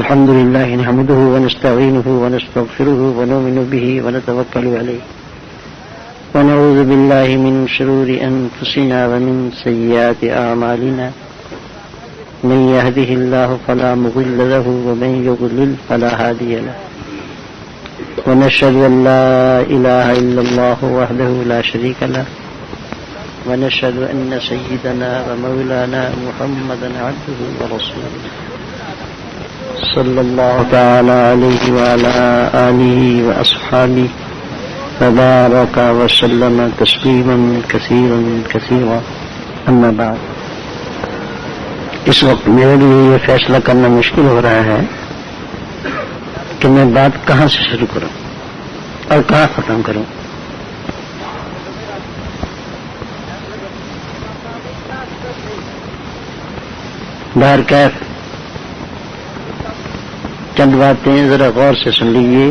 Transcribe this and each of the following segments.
الحمد لله نحمده ونستعينه ونستغفره ونؤمن به ونتوكل عليه ونعوذ بالله من شرور أنفسنا ومن سيئات أعمالنا من يهده الله فلا مضل له ومن يضلل فلا هادي له ونشهد أن لا إله إلا الله وحده لا شريك له ونشهد أن سيدنا ومولانا محمدا عبده ورسوله صلى الله تعالى عليه وعلى آله وأصحابه وبارك وسلم تسليما كثيرا كثيرا أما بعد. اس وقت میرے لیے یہ فیصلہ کرنا مشکل ہو رہا ہے کہ میں بات کہاں سے شروع کروں اور کہاں ختم کروں. بہرکیف چند باتیں ذرا غور سے سن لیجیے.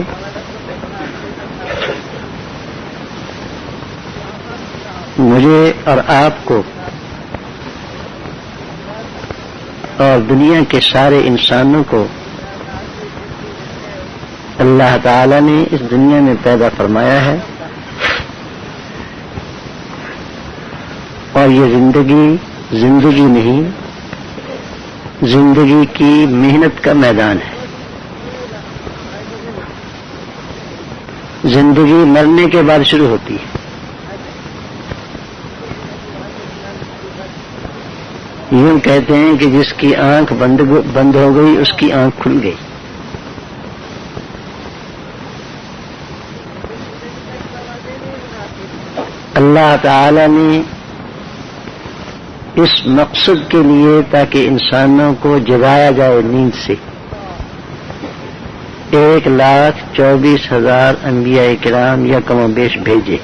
مجھے اور آپ کو اور دنیا کے سارے انسانوں کو اللہ تعالی نے اس دنیا میں پیدا فرمایا ہے اور یہ زندگی نہیں، زندگی کی محنت کا میدان ہے. زندگی مرنے کے بعد شروع ہوتی ہے. یوں کہتے ہیں کہ جس کی آنکھ بند ہو گئی اس کی آنکھ کھل گئی. اللہ تعالی نے اس مقصد کے لیے تاکہ انسانوں کو جگایا جائے نیند سے 1,24,000 انبیاء کرام یا کم و بیش بھیجے.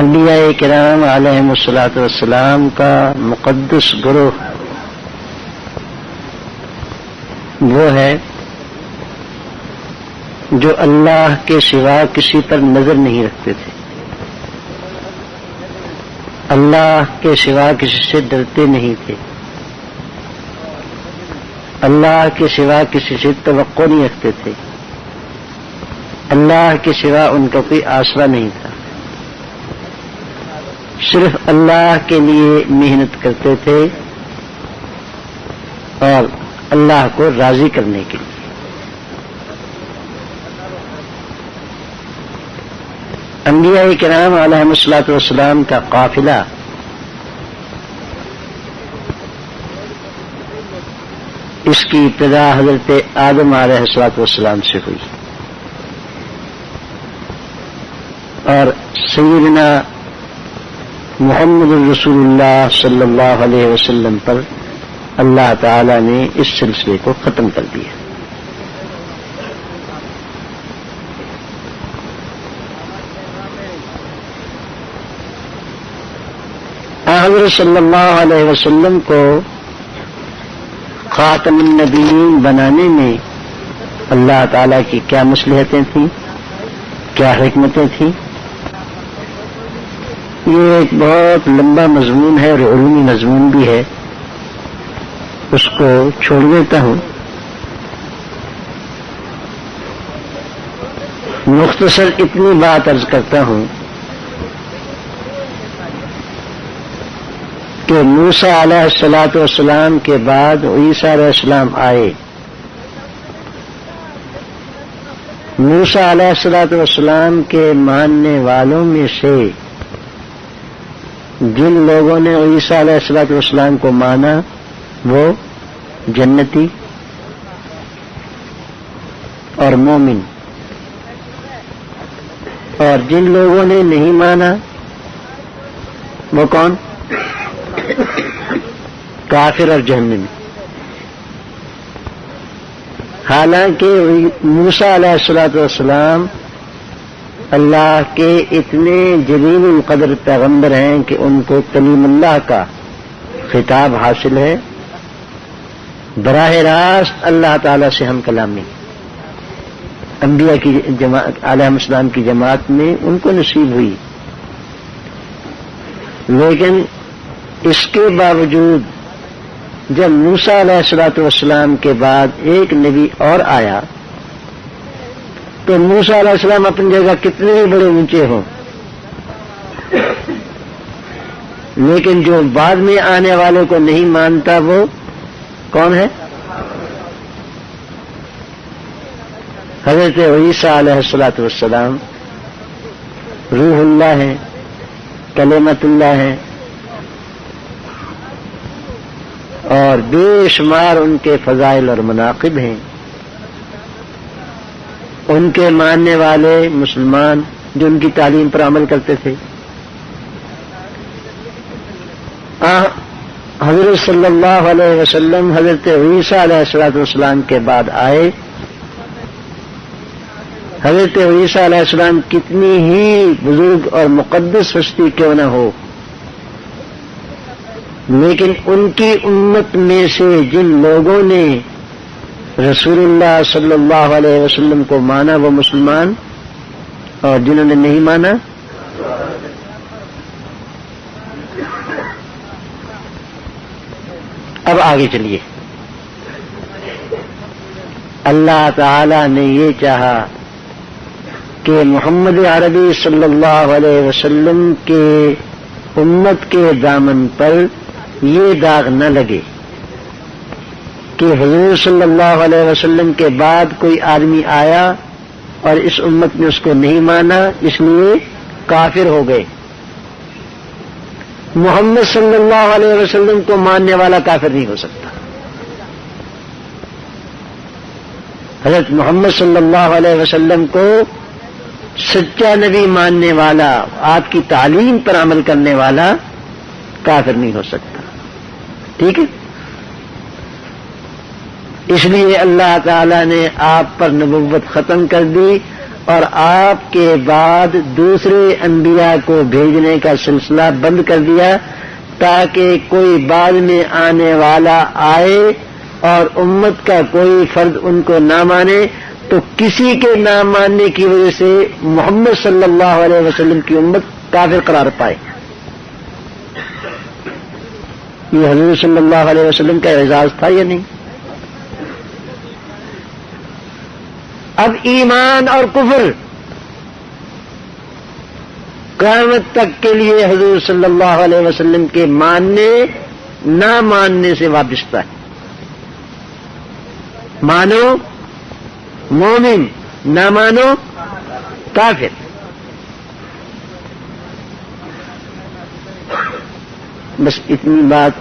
انبیاء کرام علیہم الصلاۃ والسلام کا مقدس گروہ وہ ہے جو اللہ کے سوا کسی پر نظر نہیں رکھتے تھے، اللہ کے سوا کسی سے ڈرتے نہیں تھے، اللہ کے سوا کسی سے توقع نہیں رکھتے تھے، اللہ کے سوا ان کا کوئی آسرا نہیں تھا. صرف اللہ کے لیے محنت کرتے تھے اور اللہ کو راضی کرنے کے لیے. انبیاء کرام علیہم الصلاۃ والسلام کا قافلہ اس کی ابتدا حضرت آدم علیہ الصلاۃ والسلام سے ہوئی اور سیدنا محمد رسول اللہ صلی اللہ علیہ وسلم پر اللہ تعالی نے اس سلسلے کو ختم کر دیا. حضرت صلی اللہ علیہ وسلم کو خاتم النبیین بنانے میں اللہ تعالی کی کیا مصلحتیں تھیں، کیا حکمتیں تھیں، یہ ایک بہت لمبا مضمون ہے اور علمی مضمون بھی ہے. اس کو چھوڑ دیتا ہوں. مختصر اتنی بات عرض کرتا ہوں کہ موسیٰ علیہ الصلاۃ والسلام کے بعد عیسیٰ علیہ السلام آئے. موسیٰ علیہ الصلاۃ والسلام کے ماننے والوں میں سے جن لوگوں نے عیسیٰ علیہ الصلاۃ والسلام کو مانا وہ جنتی اور مومن، اور جن لوگوں نے نہیں مانا وہ کون؟ کافر اور جہنمی. حالانکہ موسیٰ علیہ الصلاۃ والسلام اللہ کے اتنے جلیل القدر پیغمبر ہیں کہ ان کو کلیم اللہ کا خطاب حاصل ہے، براہ راست اللہ تعالی سے ہم کلامی. انبیاء کی جماعت علیہ السلام کی جماعت میں ان کو نصیب ہوئی، لیکن اس کے باوجود جب موسیٰ علیہ الصلوۃ والسلام کے بعد ایک نبی اور آیا تو موسیٰ علیہ السلام اپنی جگہ کتنے بھی بڑے اونچے ہوں، لیکن جو بعد میں آنے والے کو نہیں مانتا وہ کون ہے؟ حضرت عیسیٰ علیہ الصلوۃ والسلام روح اللہ ہے، کلمت اللہ ہے، اور بے شمار ان کے فضائل اور مناقب ہیں. ان کے ماننے والے مسلمان جو ان کی تعلیم پر عمل کرتے تھے، حضرت صلی اللہ علیہ وسلم حضرت عیسیٰ علیہ الصلوۃ والسلام کے بعد آئے. حضرت عیسیٰ علیہ السلام کتنی ہی بزرگ اور مقدس ہستی کیوں نہ ہو، لیکن ان کی امت میں سے جن لوگوں نے رسول اللہ صلی اللہ علیہ وسلم کو مانا وہ مسلمان، اور جنہوں نے نہیں مانا اب آگے چلیے. اللہ تعالی نے یہ چاہا کہ محمد عربی صلی اللہ علیہ وسلم کے امت کے دامن پر یہ داغ نہ لگے کہ حضور صلی اللہ علیہ وسلم کے بعد کوئی آدمی آیا اور اس امت نے اس کو نہیں مانا، اس لیے کافر ہو گئے. محمد صلی اللہ علیہ وسلم کو ماننے والا کافر نہیں ہو سکتا. حضرت محمد صلی اللہ علیہ وسلم کو سچا نبی ماننے والا، آپ کی تعلیم پر عمل کرنے والا کافر نہیں ہو سکتا. ٹھیک ہے؟ اس لیے اللہ تعالی نے آپ پر نبوت ختم کر دی اور آپ کے بعد دوسرے انبیاء کو بھیجنے کا سلسلہ بند کر دیا تاکہ کوئی بعد میں آنے والا آئے اور امت کا کوئی فرد ان کو نہ مانے تو کسی کے نہ ماننے کی وجہ سے محمد صلی اللہ علیہ وسلم کی امت کافر قرار پائے. یہ حضور صلی اللہ علیہ وسلم کا اعزاز تھا یا نہیں؟ اب ایمان اور کفر قیامت تک کے لیے حضور صلی اللہ علیہ وسلم کے ماننے نہ ماننے سے وابستہ ہے. مانو مومن، نہ مانو کافر. بس اتنی بات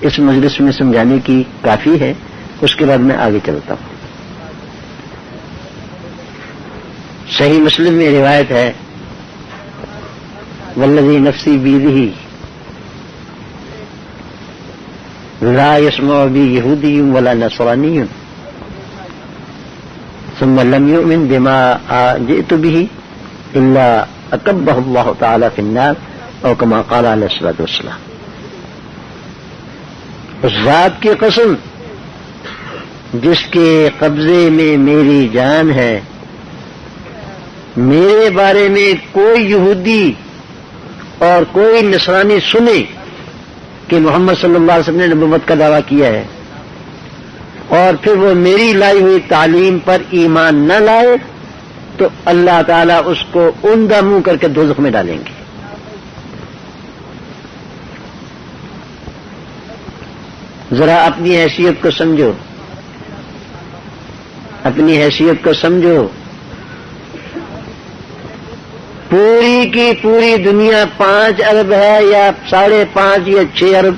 اس مجلس میں سمجھانے کی کافی ہے. اس کے بعد میں آگے چلتا ہوں. صحیح مسلم میں روایت ہے، والذی نفسی بیدہ لا يسمع بی یہودی ولا نصرانی ثم لم يؤمن بما جئت به الا اکبہ اللہ تعالی فی النار او کما قال علیہ الصلوۃ والسلام. اس ذات کی قسم جس کے قبضے میں میری جان ہے، میرے بارے میں کوئی یہودی اور کوئی نصرانی سنے کہ محمد صلی اللہ علیہ وسلم نے نبوت کا دعویٰ کیا ہے اور پھر وہ میری لائی ہوئی تعلیم پر ایمان نہ لائے تو اللہ تعالیٰ اس کو اوندا منہ کر کے دوزخ میں ڈالیں گے. ذرا اپنی حیثیت کو سمجھو، اپنی حیثیت کو سمجھو. پوری کی پوری دنیا 5 ارب ہے یا 5.5 یا 6 ارب،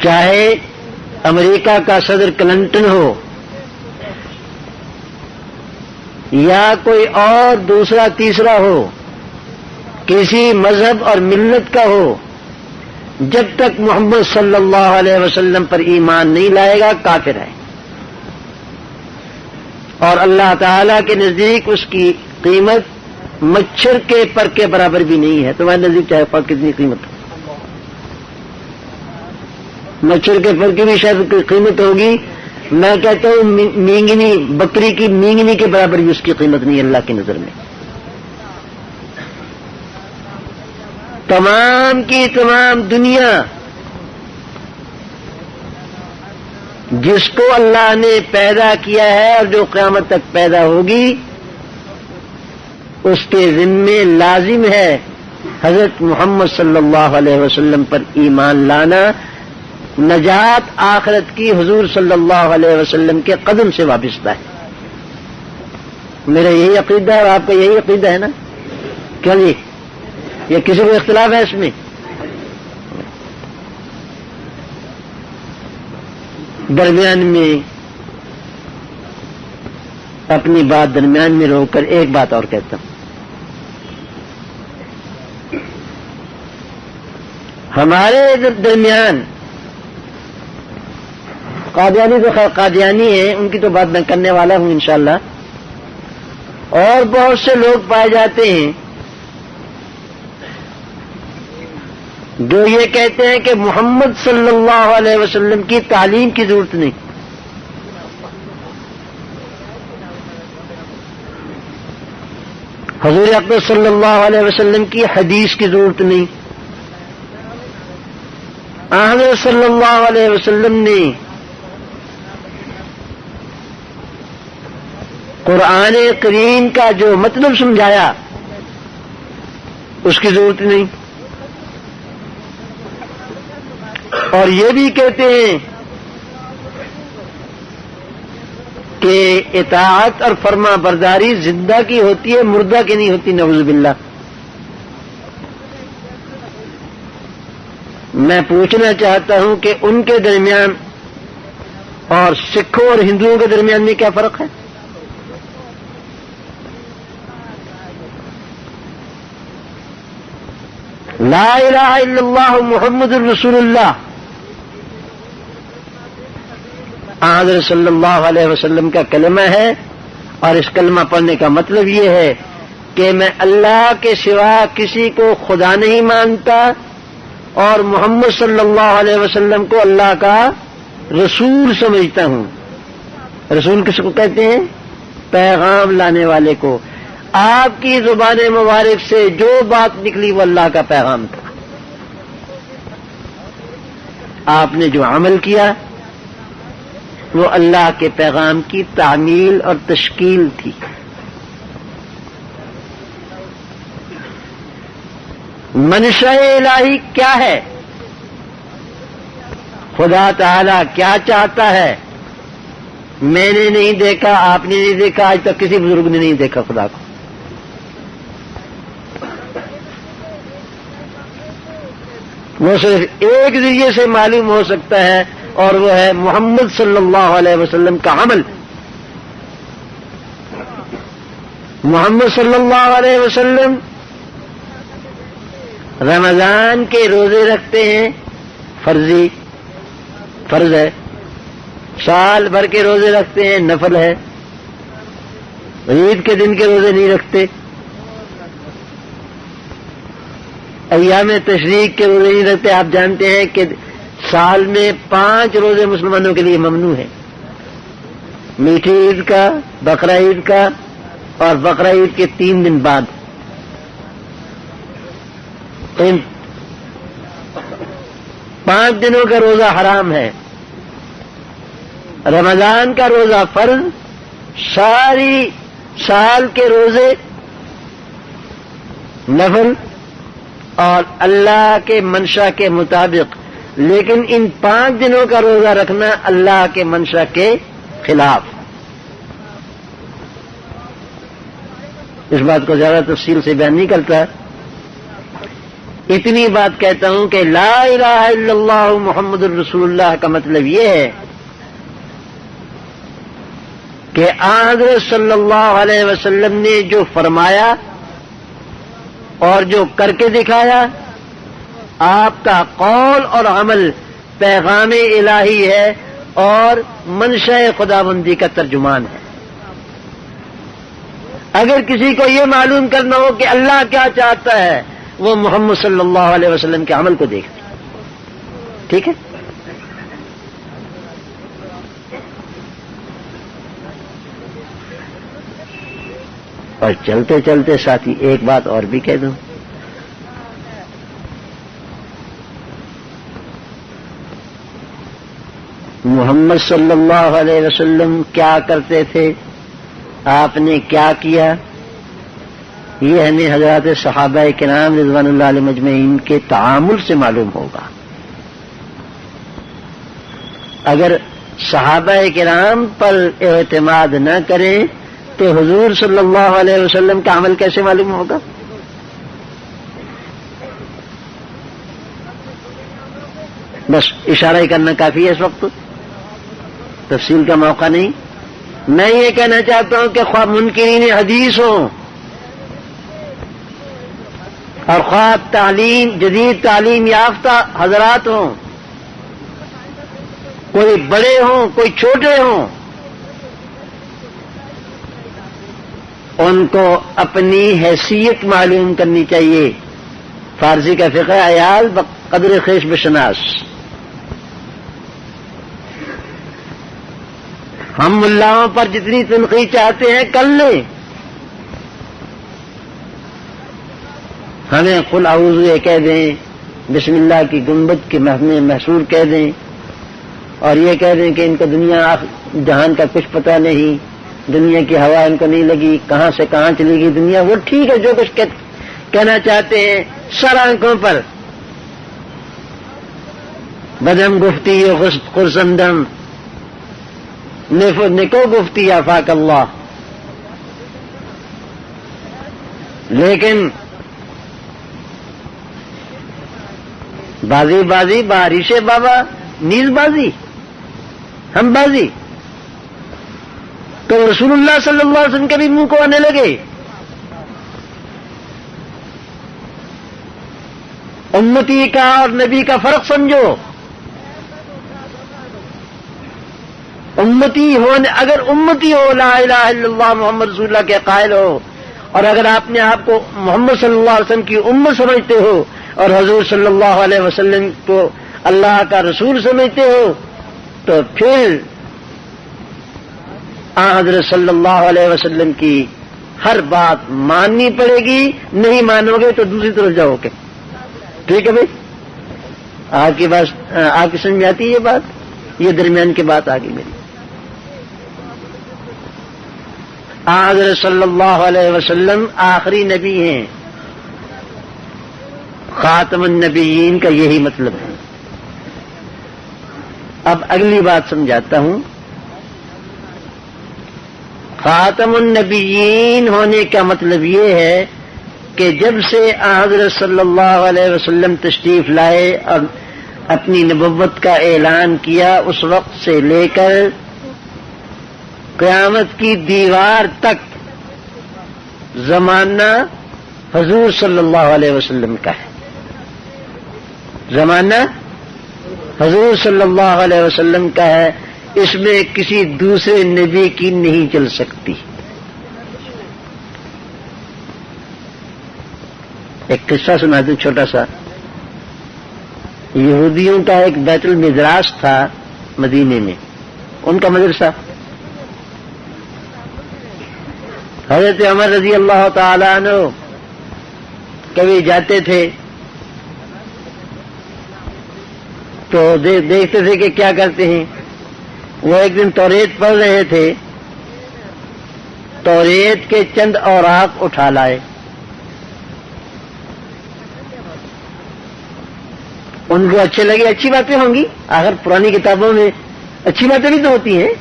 چاہے امریکہ کا صدر کلنٹن ہو یا کوئی اور دوسرا تیسرا ہو، کسی مذہب اور ملت کا ہو، جب تک محمد صلی اللہ علیہ وسلم پر ایمان نہیں لائے گا کافر ہے. اور اللہ تعالیٰ کے نزدیک اس کی قیمت مچھر کے پر کے برابر بھی نہیں ہے. تمہارے نزدیک چاہے پر کتنی قیمت ہو، مچھر کے پر کی بھی شاید کوئی قیمت ہوگی. میں کہتا ہوں مینگنی، بکری کی مینگنی کے برابر بھی اس کی قیمت نہیں اللہ کی نظر میں. تمام کی تمام دنیا جس کو اللہ نے پیدا کیا ہے اور جو قیامت تک پیدا ہوگی، اس کے ذمے لازم ہے حضرت محمد صلی اللہ علیہ وسلم پر ایمان لانا. نجات آخرت کی حضور صلی اللہ علیہ وسلم کے قدم سے وابستہ ہے. میرا یہی عقیدہ ہے اور آپ کا یہی عقیدہ ہے نا؟ کیا جی؟ یہ کسی کو اختلاف ہے اس میں؟ درمیان میں اپنی بات درمیان میں روک کر ایک بات اور کہتا ہوں. ہمارے درمیان قادیانی تو خیر قادیانی ہیں، ان کی تو بات میں کرنے والا ہوں انشاءاللہ، اور بہت سے لوگ پائے جاتے ہیں جو یہ کہتے ہیں کہ محمد صلی اللہ علیہ وسلم کی تعلیم کی ضرورت نہیں، حضور اقدس صلی اللہ علیہ وسلم کی حدیث کی ضرورت نہیں. حضرت صلی اللہ علیہ وسلم نے قرآن کریم کا جو مطلب سمجھایا اس کی ضرورت نہیں. اور یہ بھی کہتے ہیں کہ اطاعت اور فرما برداری زندہ کی ہوتی ہے، مردہ کی نہیں ہوتی، نعوذ باللہ. میں پوچھنا چاہتا ہوں کہ ان کے درمیان اور سکھوں اور ہندوؤں کے درمیان میں کیا فرق ہے؟ لا الہ الا اللہ محمد الرسول اللہ حضرت صلی اللہ علیہ وسلم کا کلمہ ہے، اور اس کلمہ پڑھنے کا مطلب یہ ہے کہ میں اللہ کے سوا کسی کو خدا نہیں مانتا، اور محمد صلی اللہ علیہ وسلم کو اللہ کا رسول سمجھتا ہوں. رسول کس کو کہتے ہیں؟ پیغام لانے والے کو. آپ کی زبان مبارک سے جو بات نکلی وہ اللہ کا پیغام تھا. آپ نے جو عمل کیا وہ اللہ کے پیغام کی تعمیل اور تشکیل تھی. منشاء الہی کیا ہے؟ خدا تعالی کیا چاہتا ہے؟ میں نے نہیں دیکھا، آپ نے نہیں دیکھا، آج تک کسی بزرگ نے نہیں دیکھا خدا کو. وہ صرف ایک ذریعے سے معلوم ہو سکتا ہے، اور وہ ہے محمد صلی اللہ علیہ وسلم کا عمل. محمد صلی اللہ علیہ وسلم رمضان کے روزے رکھتے ہیں، فرض ہے. سال بھر کے روزے رکھتے ہیں، نفل ہے. عید کے دن کے روزے نہیں رکھتے، ایام تشریق کے روزے نہیں رکھتے. آپ جانتے ہیں کہ سال میں 5 روزے مسلمانوں کے لیے ممنوع ہیں، میٹھی عید کا، بقرہ عید کا، اور بقرہ عید کے 3 دن بعد. ان 5 دنوں کا روزہ حرام ہے. رمضان کا روزہ فرض، ساری سال کے روزے نفل اور اللہ کے منشا کے مطابق. لیکن ان 5 دنوں کا روزہ رکھنا اللہ کے منشا کے خلاف. اس بات کو زیادہ تفصیل سے بیان نہیں کرتا، اتنی بات کہتا ہوں کہ لا الہ الا اللہ محمد الرسول اللہ کا مطلب یہ ہے کہ حضرت صلی اللہ علیہ وسلم نے جو فرمایا اور جو کر کے دکھایا، آپ کا قول اور عمل پیغام الہی ہے اور منشاء خداوندی کا ترجمان ہے. اگر کسی کو یہ معلوم کرنا ہو کہ اللہ کیا چاہتا ہے، وہ محمد صلی اللہ علیہ وسلم کے عمل کو دیکھتے. ٹھیک ہے؟ اور چلتے چلتے ساتھی ایک بات اور بھی کہہ دوں. محمد صلی اللہ علیہ وسلم کیا کرتے تھے، آپ نے کیا کیا، یہ ہمیں حضرات صحابہ کرام رضوان اللہ علیہ مجمعین کے تعامل سے معلوم ہوگا۔ اگر صحابہ کرام پر اعتماد نہ کریں تو حضور صلی اللہ علیہ وسلم کا عمل کیسے معلوم ہوگا؟ بس اشارہ ہی کرنا کافی ہے، اس وقت تفصیل کا موقع نہیں۔ میں یہ کہنا چاہتا ہوں کہ خواہ منکرین حدیث ہوں اور خواہ جدید تعلیم یافتہ حضرات ہوں، کوئی بڑے ہوں کوئی چھوٹے ہوں، ان کو اپنی حیثیت معلوم کرنی چاہیے۔ فارسی کا فقہ عیال بقدر خویش بشناس۔ ہم ملاؤں پر جتنی تنقید چاہتے ہیں کر لیں، ہمیں قل اعوذ یہ کہہ دیں، بسم اللہ کی گنبد کے محصور کہہ دیں، اور یہ کہہ دیں کہ ان کو دنیا جہان کا کچھ پتہ نہیں، دنیا کی ہوا ان کو نہیں لگی، کہاں سے کہاں چلی گئی دنیا، وہ ٹھیک ہے جو کچھ کہنا چاہتے ہیں، سر آنکھوں پر بدم گفتی خرسندم نکو گفتی آفاق اللہ۔ لیکن بازی بارش بابا نیز بازی ہم بازی، تو رسول اللہ صلی اللہ علیہ وسلم کے بھی منہ کو آنے لگے۔ امتی کا اور نبی کا فرق سمجھو۔ امتی ہونے، اگر امتی ہو لا الہ الا اللہ محمد رسول اللہ کے قائل ہو، اور اگر آپ نے آپ کو محمد صلی اللہ علیہ وسلم کی امت سمجھتے ہو اور حضور صلی اللہ علیہ وسلم کو اللہ کا رسول سمجھتے ہو، تو پھر حضرت صلی اللہ علیہ وسلم کی ہر بات ماننی پڑے گی، نہیں مانو گے تو دوسری طرف جاؤ گے۔ ٹھیک ہے بھائی، آپ کی بات آپ کی سمجھ میں آتی ہے یہ بات؟ یہ درمیان کی بات آ گئی میری۔ حضرت صلی اللہ علیہ وسلم آخری نبی ہیں، خاتم النبیین کا یہی مطلب ہے۔ اب اگلی بات سمجھاتا ہوں۔ خاتم النبیین ہونے کا مطلب یہ ہے کہ جب سے حضرت صلی اللہ علیہ وسلم تشریف لائے اور اپنی نبوت کا اعلان کیا، اس وقت سے لے کر قیامت کی دیوار تک زمانہ حضور صلی اللہ علیہ وسلم کا ہے۔ زمانہ حضور صلی اللہ علیہ وسلم کا ہے، اس میں کسی دوسرے نبی کی نہیں چل سکتی۔ ایک قصہ سنا دوں چھوٹا سا۔ یہودیوں کا ایک بیت المدراس تھا مدینے میں، ان کا مدرسہ۔ حضرت عمر رضی اللہ تعالی عنہ کبھی جاتے تھے تو دیکھتے تھے کہ کیا کرتے ہیں۔ وہ ایک دن توریت پڑھ رہے تھے، توریت کے چند اوراق اٹھا لائے، ان کو اچھے لگے، اچھی باتیں ہوں گی، آخر پرانی کتابوں میں اچھی باتیں بھی تو ہوتی ہیں۔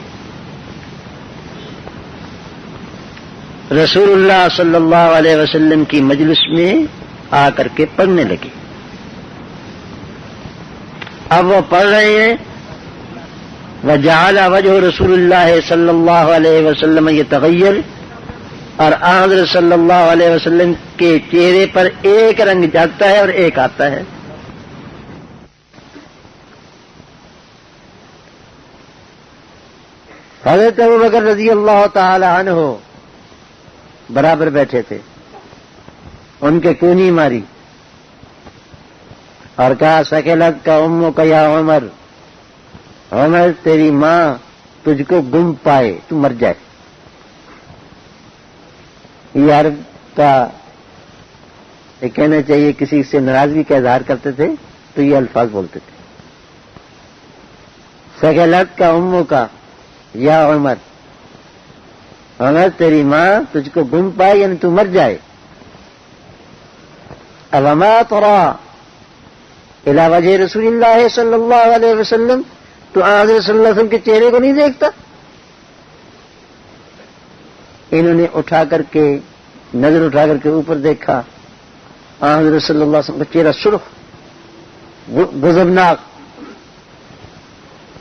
رسول اللہ صلی اللہ علیہ وسلم کی مجلس میں آ کر کے پڑھنے لگے۔ اب وہ پڑھ رہے ہیں، وجعل وجہ رسول اللہ صلی اللہ علیہ وسلم یتغیر، اور حضرت صلی اللہ علیہ وسلم کے چہرے پر ایک رنگ جاتا ہے اور ایک آتا ہے۔ حضرت ابوبکر رضی اللہ تعالی عنہ برابر بیٹھے تھے، ان کے کونی ماری اور کہا سکلت کا امک یا عمر، عمر تیری ماں تجھ کو گم پائے، تو مر جائے۔ یہ عرب کا یہ کہنا چاہیے، کسی سے ناراضگی کا اظہار کرتے تھے تو یہ الفاظ بولتے تھے، فقالت کا امو کا یا عمر، عمر تیری ماں تجھ کو گم پائے یعنی تو مر جائے. اوما ترى الى وجه رسول اللہ صلی اللہ علیہ وسلم، تو حضرت صلی اللہ علیہ وسلم کے چہرے کو نہیں دیکھتا؟ انہوں نے نظر اٹھا کر کے اوپر دیکھا، حضرت صلی اللہ علیہ وسلم کا چہرہ سرخ غضبناک.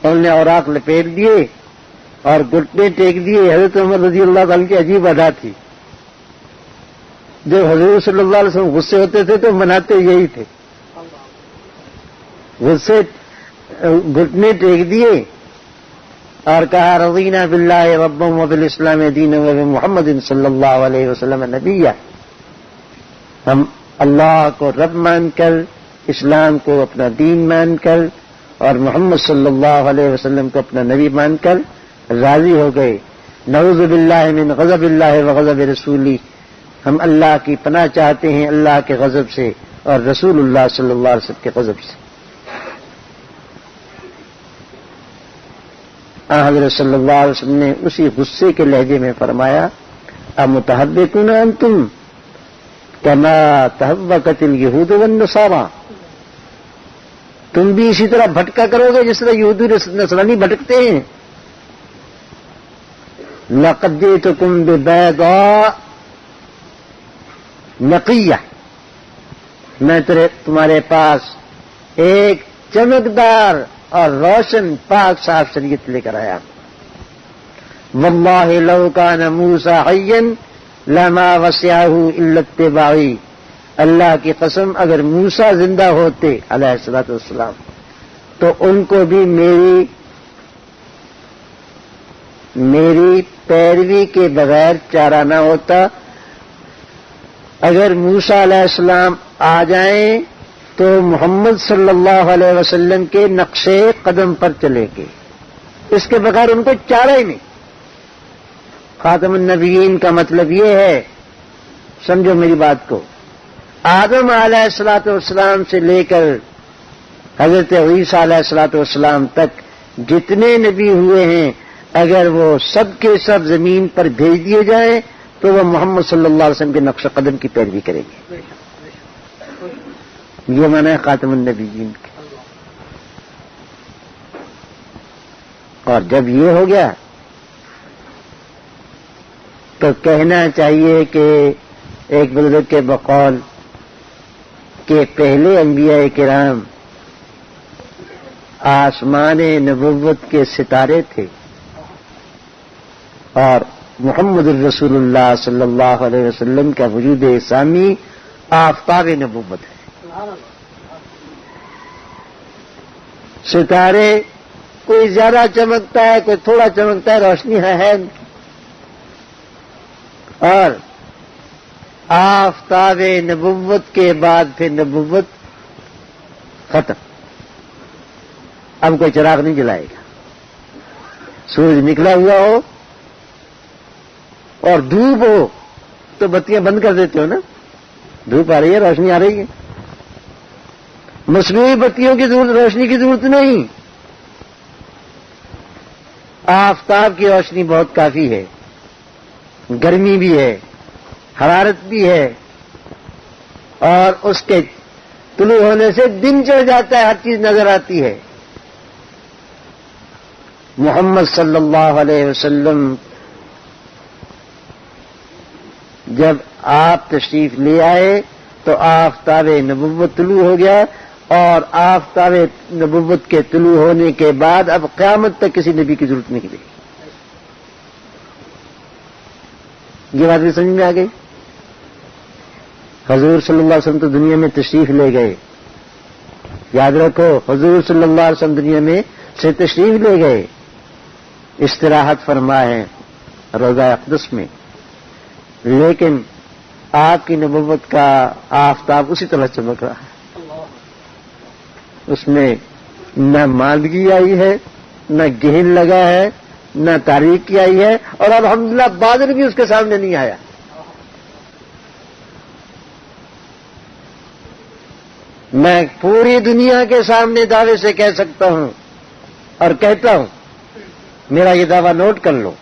انہوں نے اوراق لپیٹ دیے اور گھٹنے ٹیک دیے. حضرت عمر رضی اللہ عنہ کی عجیب ادا تھی، جب حضور صلی اللہ علیہ وسلم غصے ہوتے تھے تو مناتے یہی تھے، غصے گھٹنے ٹیک دیے اور کہا رضینا باللہ ربا وبالاسلام دینا وبمحمد صلی اللہ علیہ وسلم نبیا. ہم اللہ کو رب مان کر، اسلام کو اپنا دین مان کر اور محمد صلی اللہ علیہ وسلم کو اپنا نبی مان کر راضی ہو گئے. نعوذ باللہ من غضب اللہ وغضب رسولی، ہم اللہ کی پناہ چاہتے ہیں اللہ کے غضب سے اور رسول اللہ صلی اللہ علیہ وسلم کے غضب سے. حضرت صلی اللہ علیہ وسلم نے اسی غصے کے لہجے میں فرمایا امتحبکون انتم کما تحبکت الیہود والنصارى، تم بھی اسی طرح بھٹکا کرو گے جس طرح یہودی نصرانی بھٹکتے ہیں. لقد جئتکم ببیضاء نقیہ، میں تمہارے پاس ایک چمکدار اور روشن پاک صاف شریعت لے کر آیا. واللہ لو کان موسیٰ حیا لما وسعہ الا اتباعی، اللہ کی قسم اگر موسیٰ زندہ ہوتے علیہ الصلوۃ والسلام تو ان کو بھی میری پیروی کے بغیر چارہ نہ ہوتا. اگر موسیٰ علیہ السلام آ جائیں تو محمد صلی اللہ علیہ وسلم کے نقشے قدم پر چلے گے، اس کے بغیر ان کو چارہ ہی نہیں. خاتم النبیین کا مطلب یہ ہے، سمجھو میری بات کو، آدم علیہ الصلوۃ والسلام سے لے کر حضرت عیسیٰ علیہ الصلوۃ والسلام تک جتنے نبی ہوئے ہیں، اگر وہ سب کے سب زمین پر بھیج دیے جائیں تو وہ محمد صلی اللہ علیہ وسلم کے نقش قدم کی پیروی کریں گے. یہ معنی ہے خاتم النبیین کے. اور جب یہ ہو گیا تو کہنا چاہیے کہ ایک بزرگ کے بقول کہ پہلے انبیاء کرام آسمان نبوت کے ستارے تھے اور محمد الرسول اللہ صلی اللہ علیہ وسلم کا وجود ثانی آفتاب نبوت ہے. ستارے کوئی زیادہ چمکتا ہے کوئی تھوڑا چمکتا ہے، روشنی ہے اور آفتاب نبوت کے بعد پھر نبوت ختم. اب کوئی چراغ نہیں جلائے گا. سورج نکلا ہوا ہو اور دھوپ ہو تو بتیاں بند کر دیتے ہو نا، دھوپ آ رہی ہے روشنی آ رہی ہے، مصنوعی بتیوں کی ضرورت، روشنی کی ضرورت نہیں. آفتاب کی روشنی بہت کافی ہے، گرمی بھی ہے، حرارت بھی ہے، اور اس کے طلوع ہونے سے دن چڑھ جاتا ہے، ہر چیز نظر آتی ہے. محمد صلی اللہ علیہ وسلم جب آپ تشریف لے آئے تو آفتاب نبوت طلوع ہو گیا، اور آفتاب نبوت کے طلوع ہونے کے بعد اب قیامت تک کسی نبی کی ضرورت نہیں رہی. یہ بات بھی سمجھ میں آ گئی. حضور صلی اللہ علیہ وسلم تو دنیا میں تشریف لے گئے، یاد رکھو حضور صلی اللہ علیہ وسلم دنیا میں سے تشریف لے گئے، استراحت فرما ہے روضہ اقدس میں، لیکن آپ کی نبوت کا آفتاب اسی طرح چمک رہا ہے. اس میں نہ ماندگی آئی ہے، نہ گہن لگا ہے، نہ تاریکی آئی ہے، اور الحمدللہ بادل بھی اس کے سامنے نہیں آیا. میں پوری دنیا کے سامنے دعوے سے کہہ سکتا ہوں اور کہتا ہوں، میرا یہ دعویٰ نوٹ کر لو،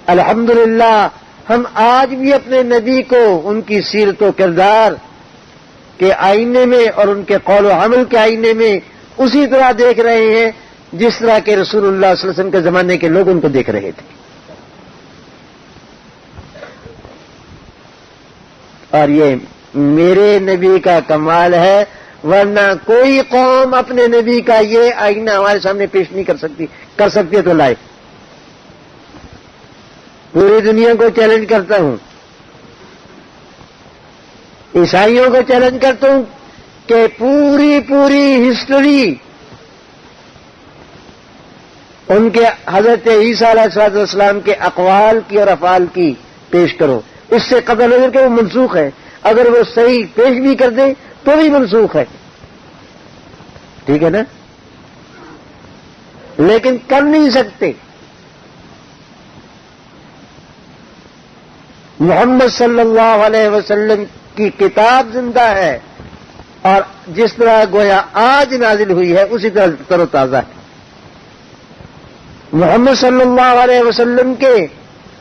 الحمدللہ ہم آج بھی اپنے نبی کو ان کی سیرت و کردار کے آئینے میں اور ان کے قول و عمل کے آئینے میں اسی طرح دیکھ رہے ہیں جس طرح کے رسول اللہ صلی اللہ علیہ وسلم کے زمانے کے لوگ ان کو دیکھ رہے تھے. اور یہ میرے نبی کا کمال ہے، ورنہ کوئی قوم اپنے نبی کا یہ آئینہ ہمارے سامنے پیش نہیں کر سکتی. کر سکتی ہے تو لائے. پوری دنیا کو چیلنج کرتا ہوں، عیسائیوں کو چیلنج کرتا ہوں کہ پوری ہسٹری ان کے حضرت عیسیٰ علیہ السلام کے اقوال کی اور افعال کی پیش کرو. اس سے قطع نظر کہ وہ منسوخ ہے، اگر وہ صحیح پیش بھی کر دیں تو بھی منسوخ ہے. ٹھیک ہے نا؟ لیکن کر نہیں سکتے. محمد صلی اللہ علیہ وسلم کی کتاب زندہ ہے، اور جس طرح گویا آج نازل ہوئی ہے اسی طرح تر و تازہ ہے. محمد صلی اللہ علیہ وسلم کے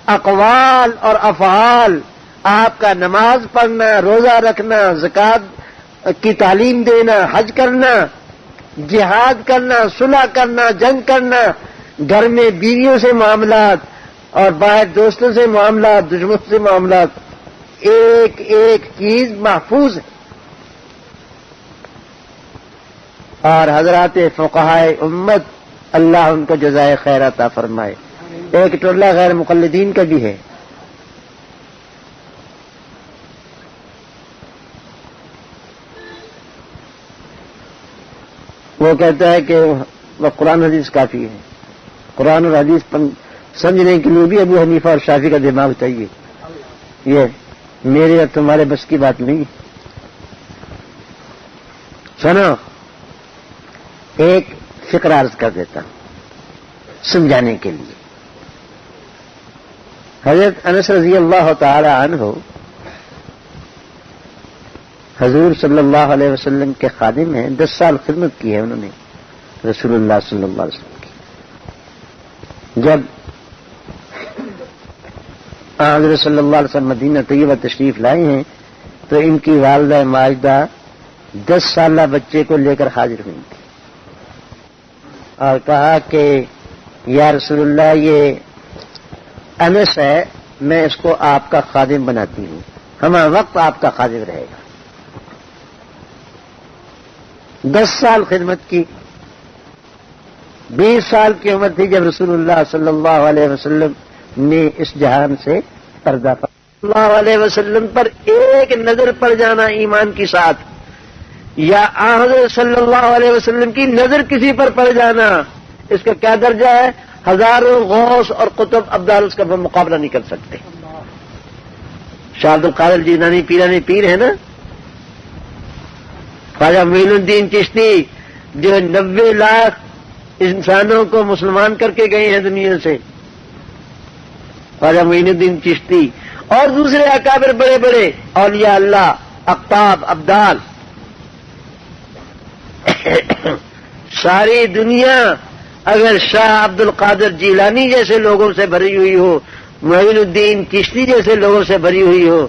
اقوال اور افعال، آپ کا نماز پڑھنا، روزہ رکھنا، زکوٰۃ کی تعلیم دینا، حج کرنا، جہاد کرنا، صلح کرنا، جنگ کرنا، گھر میں بیویوں سے معاملات اور باہر دوستوں سے معاملات، دشمنوں سے معاملات، ایک ایک چیز محفوظ ہے. اور حضرات فقہائے امت، اللہ ان کو جزائے خیر عطا فرمائے. ایک ٹولہ غیر مقلدین کا بھی ہے. وہ کہتا ہے کہ وہ قرآن حدیث کافی ہے. قرآن اور حدیث سمجھنے کے لیے بھی ابو حنیفہ اور شافعی کا دماغ چاہیے. یہ میرے اور تمہارے بس کی بات نہیں. سنو، ایک فقرہ عرض کر دیتا ہوں سمجھانے کے لیے. حضرت انس رضی اللہ تعالی عنہ حضور صلی اللہ علیہ وسلم کے خادم ہیں. 10 سال خدمت کی ہے انہوں نے رسول اللہ صلی اللہ علیہ وسلم کی. جب حضرت صلی اللہ علیہ وسلم مدینہ طیبہ تشریف لائے ہیں تو ان کی والدہ ماجدہ 10 سالہ بچے کو لے کر حاضر ہوئی تھی اور کہا کہ یا رسول اللہ، یہ انس ہے، میں اس کو آپ کا خادم بناتی ہوں، ہمہ وقت آپ کا خادم رہے گا. 10 سال خدمت کی. 20 سال کی عمر تھی جب رسول اللہ صلی اللہ علیہ وسلم نے اس جہان سے پردہ پا. صلی اللہ علیہ وسلم پر ایک نظر پڑ جانا ایمان کی ساتھ، یا حضرت صلی اللہ علیہ وسلم کی نظر کسی پر پڑ جانا، اس کا کیا درجہ ہے؟ ہزاروں غوث اور قطب ابدال اس کا مقابلہ نہیں کر سکتے. شاہ عبد القادر جیلانی پیرانی پیر ہے نا، خواجہ معین الدین چشتی جو 90 لاکھ انسانوں کو مسلمان کر کے گئے ہیں دنیا سے، خواجہ معین الدین چشتی، اور دوسرے اکابر بڑے بڑے اولیاء اللہ، اقطاب، ابدال. ساری دنیا اگر شاہ عبد القادر جیلانی جیسے لوگوں سے بھری ہوئی ہو، معین الدین چشتی جیسے لوگوں سے بھری ہوئی ہو،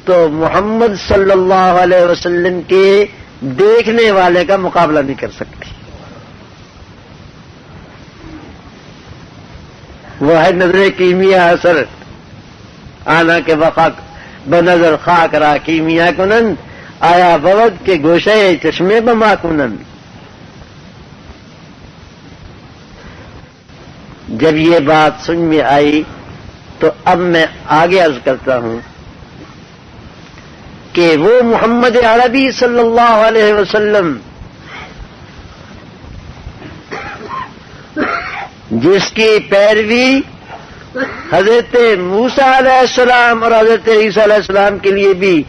تو محمد صلی اللہ علیہ وسلم کے دیکھنے والے کا مقابلہ نہیں کر سکتی. وہ ہے نظر کیمیا اثر آنا کے وفاق بنظر خاک را کیمیا کنند آیا بود کے گوشے چشمے بما کنند. جب یہ بات سن میں آئی تو اب میں آگے عرض کرتا ہوں کہ وہ محمد عربی صلی اللہ علیہ وسلم جس کی پیروی حضرت موسیٰ علیہ السلام اور حضرت عیسیٰ علیہ السلام کے لیے بھی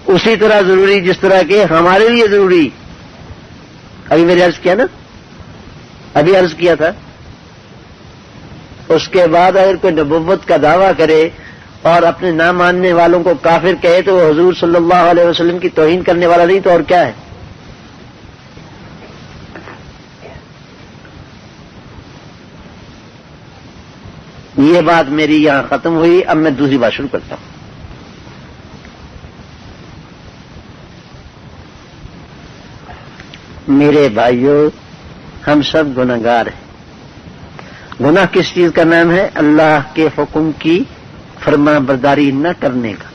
اسی طرح ضروری جس طرح کہ ہمارے لیے ضروری. ابھی میں نے عرض کیا نا، ابھی عرض کیا تھا. اس کے بعد اگر کوئی نبوت کا دعویٰ کرے اور اپنے نہ ماننے والوں کو کافر کہے تو وہ حضور صلی اللہ علیہ وسلم کی توہین کرنے والا نہیں تو اور کیا ہے. یہ بات میری یہاں ختم ہوئی، اب میں دوسری بات شروع کرتا ہوں۔ میرے بھائیوں، ہم سب گناہگار ہیں۔ گناہ کس چیز کا نام ہے؟ اللہ کے حکم کی فرما برداری نہ کرنے کا۔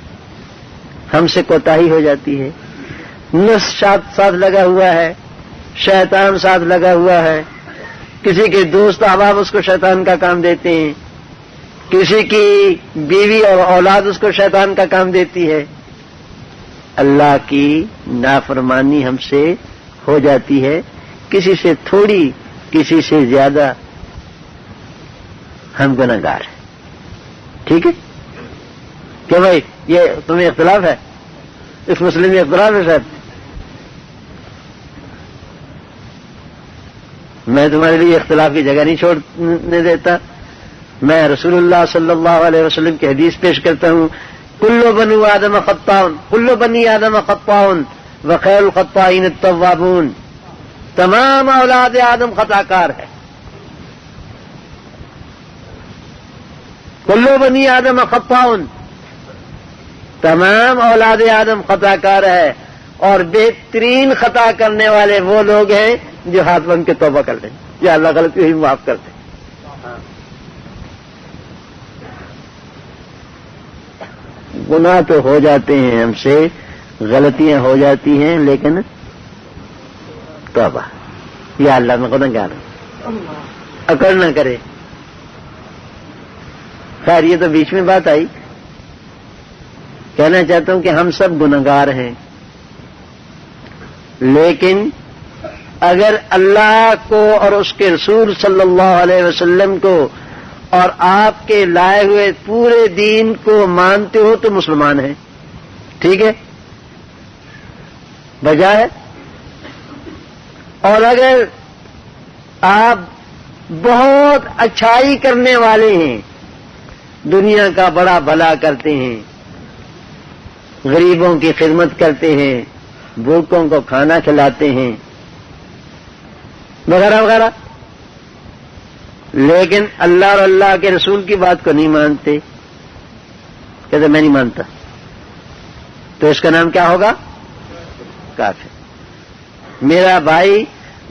ہم سے کوتاہی ہو جاتی ہے، نفس ساتھ لگا ہوا ہے، شیطان ساتھ لگا ہوا ہے، کسی کے دوست احباب اس کو شیطان کا کام دیتے ہیں، کسی کی بیوی اور اولاد اس کو شیطان کا کام دیتی ہے۔ اللہ کی نافرمانی ہم سے ہو جاتی ہے، کسی سے تھوڑی کسی سے زیادہ، ہم گناہگار ہیں۔ ٹھیک ہے کہ بھائی یہ تمہیں اختلاف ہے، اس مسئلے میں اختلاف ہے صاحب؟ میں تمہارے لیے اختلاف کی جگہ نہیں چھوڑنے دیتا۔ میں رسول اللہ صلی اللہ علیہ وسلم کی حدیث پیش کرتا ہوں، کل بنو آدم خطاؤن، کل بنی آدم خطاؤن وخیر الخطائین التوابون۔ تمام اولاد آدم خطا کار ہے، کل بنی آدم خطاؤن، تمام اولاد آدم خطا کار ہے، اور بہترین خطا کرنے والے وہ لوگ ہیں جو ہاتھ بن کے توبہ کر لیں، یا اللہ غلطی ہوئی معاف کر دیں۔ گناہ تو ہو جاتے ہیں ہم سے، غلطیاں ہو جاتی ہیں، لیکن توبہ، یا اللہ میں گنہگار ہوں، اکڑ نہ کرے۔ خیر یہ تو بیچ میں بات آئی، کہنا چاہتا ہوں کہ ہم سب گنہگار ہیں، لیکن اگر اللہ کو اور اس کے رسول صلی اللہ علیہ وسلم کو اور آپ کے لائے ہوئے پورے دین کو مانتے ہو تو مسلمان ہیں۔ ٹھیک ہے، بجائے اور اگر آپ بہت اچھائی کرنے والے ہیں، دنیا کا بڑا بھلا کرتے ہیں، غریبوں کی خدمت کرتے ہیں، بھوکوں کو کھانا کھلاتے ہیں، وغیرہ وغیرہ، لیکن اللہ اور اللہ کے رسول کی بات کو نہیں مانتے، کہتے میں نہیں مانتا، تو اس کا نام کیا ہوگا؟ کافر۔ میرا بھائی،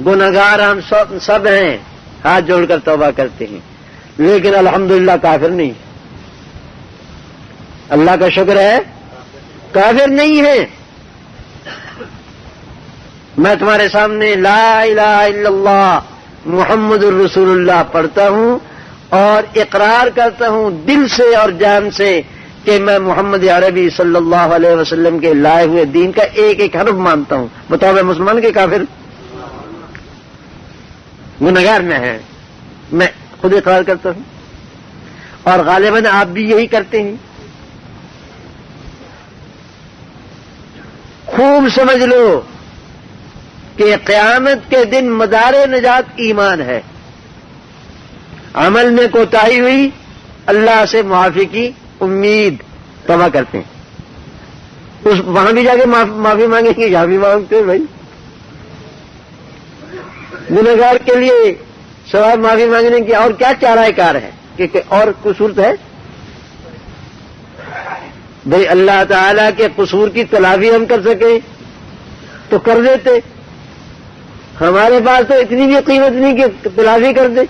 گنہگار ہم سب ہیں، ہاتھ جوڑ کر توبہ کرتے ہیں، لیکن الحمدللہ کافر نہیں، اللہ کا شکر ہے کافر نہیں ہے۔ میں تمہارے سامنے لا الہ الا اللہ محمد الرسول اللہ پڑھتا ہوں اور اقرار کرتا ہوں دل سے اور جان سے کہ میں محمد عربی صلی اللہ علیہ وسلم کے لائے ہوئے دین کا ایک ایک حرف مانتا ہوں۔ بتاؤ میں مسلمان کے کافر؟ گنہگار میں ہے، میں خود اقرار کرتا ہوں، اور غالباً آپ بھی یہی کرتے ہیں۔ خوب سمجھ لو کہ قیامت کے دن مدار نجات ایمان ہے۔ عمل میں کوتاہی ہوئی، اللہ سے معافی کی امید، توبہ کرتے ہیں، وہاں بھی جا کے معافی مانگیں گے، یہاں بھی مانگتے ہیں۔ بھائی گنہگار کے لیے سوائے معافی مانگنے کی اور کیا چارہ کار ہے کہ اور کوئی صورت ہے؟ بھائی اللہ تعالیٰ کے قصور کی تلافی ہم کر سکیں تو کر دیتے، ہمارے پاس تو اتنی بھی قیمت نہیں کہ تلافی کر دے۔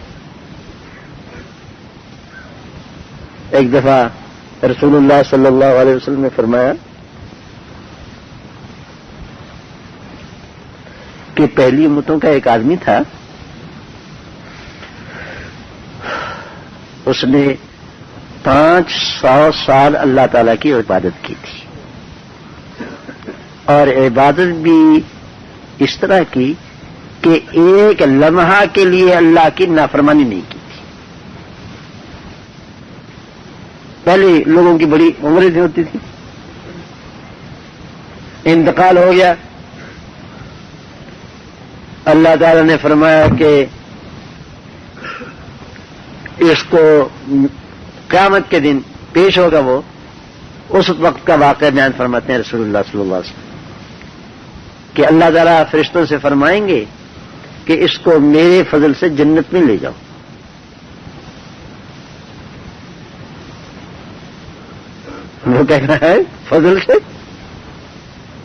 ایک دفعہ رسول اللہ صلی اللہ علیہ وسلم نے فرمایا کہ پہلی امتوں کا ایک آدمی تھا، اس نے 500 سال اللہ تعالیٰ کی عبادت کی تھی، اور عبادت بھی اس طرح کی کہ ایک لمحہ کے لیے اللہ کی نافرمانی نہیں کی تھی۔ پہلے لوگوں کی بڑی عمریں ہوتی تھی، انتقال ہو گیا، اللہ تعالیٰ نے فرمایا کہ اس کو قیامت کے دن پیش ہوگا، وہ اس وقت کا واقعہ بیان فرماتے ہیں رسول اللہ صلی اللہ علیہ وسلم کہ اللہ تعالیٰ فرشتوں سے فرمائیں گے کہ اس کو میرے فضل سے جنت میں لے جاؤ، وہ کہہ رہا ہے فضل سے،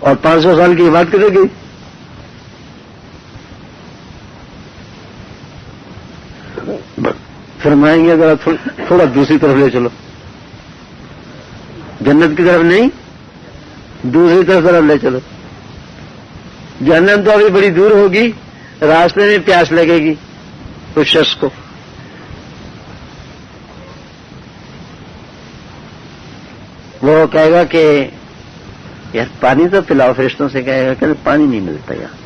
اور 500 سال کی بات کرے گی. فرمائیں گے ذرا تھوڑا دوسری طرف لے چلو، جنت کی طرف نہیں، دوسری طرف لے چلو. جہنم تو ابھی بڑی دور ہوگی، راستے میں پیاس لگے گی اس شخص کو. وہ کہے گا کہ یار پانی تو پلاؤ، فرشتوں سے کہے گا کہ پانی نہیں ملتا یار.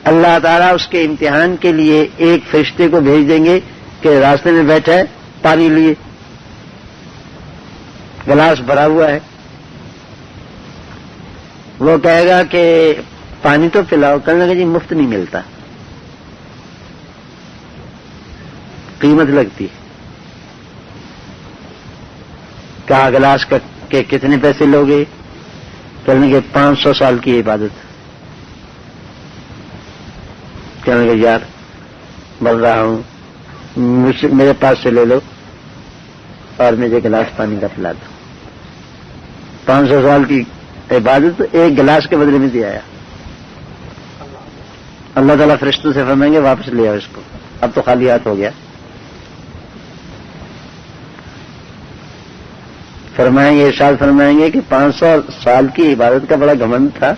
اللہ تعالیٰ اس کے امتحان کے لیے ایک فرشتے کو بھیج دیں گے کہ راستے میں بیٹھا ہے، پانی لیے، گلاس بھرا ہوا ہے. وہ کہے گا کہ پانی تو پلاؤ، کہنے لگا جی مفت نہیں ملتا، قیمت لگتی. کہا گلاس کا کہ کتنے پیسے لوگے؟ کہنے لگے 500 سال کی عبادت. کہنے لگے یار بول رہا ہوں میرے پاس سے لے لو اور مجھے گلاس پانی کا پلا دو. 500 سال کی عبادت ایک گلاس کے بدلے میں دیا ہے. اللہ تعالیٰ فرشتوں سے فرمائیں گے واپس لے آؤ اس کو، اب تو خالی ہاتھ ہو گیا. فرمائیں گے، ارشاد فرمائیں گے کہ 500 سال کی عبادت کا بڑا گھمنڈ تھا،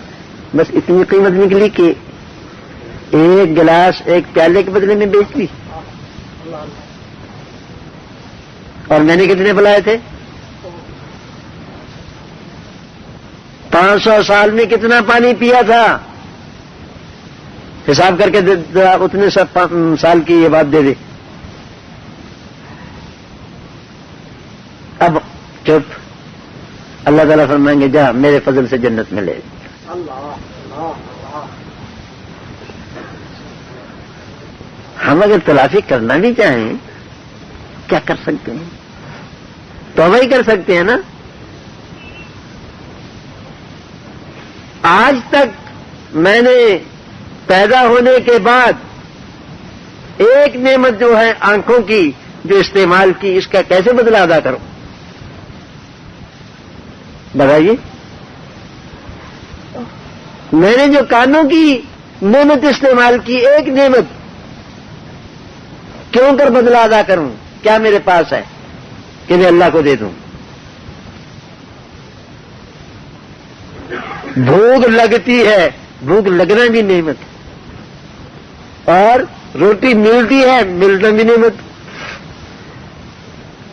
بس اتنی قیمت نکلی کہ ایک گلاس ایک پیالے کے بدلے میں بیچ لی. اور میں نے کتنے بلائے تھے؟ 500 سال میں کتنا پانی پیا تھا؟ حساب کر کے اتنے سال کی یہ بات دے دے. اب چپ. اللہ تعالیٰ فرمائیں گے جا میرے فضل سے جنت میں لے. ہم اگر تلافی کرنا بھی چاہیں کیا کر سکتے ہیں؟ توبہ ہی کر سکتے ہیں نا. آج تک میں نے پیدا ہونے کے بعد ایک نعمت جو ہے آنکھوں کی جو استعمال کی، اس کا کیسے بدلہ ادا کروں؟ بتائیے. میں نے جو کانوں کی نعمت استعمال کی، ایک نعمت، کیوں کر بدلہ ادا کروں؟ کیا میرے پاس ہے کہ میں اللہ کو دے دوں؟ بھوک لگتی ہے، بھوک لگنا بھی نعمت، اور روٹی ملتی ہے، ملنا بھی نعمت.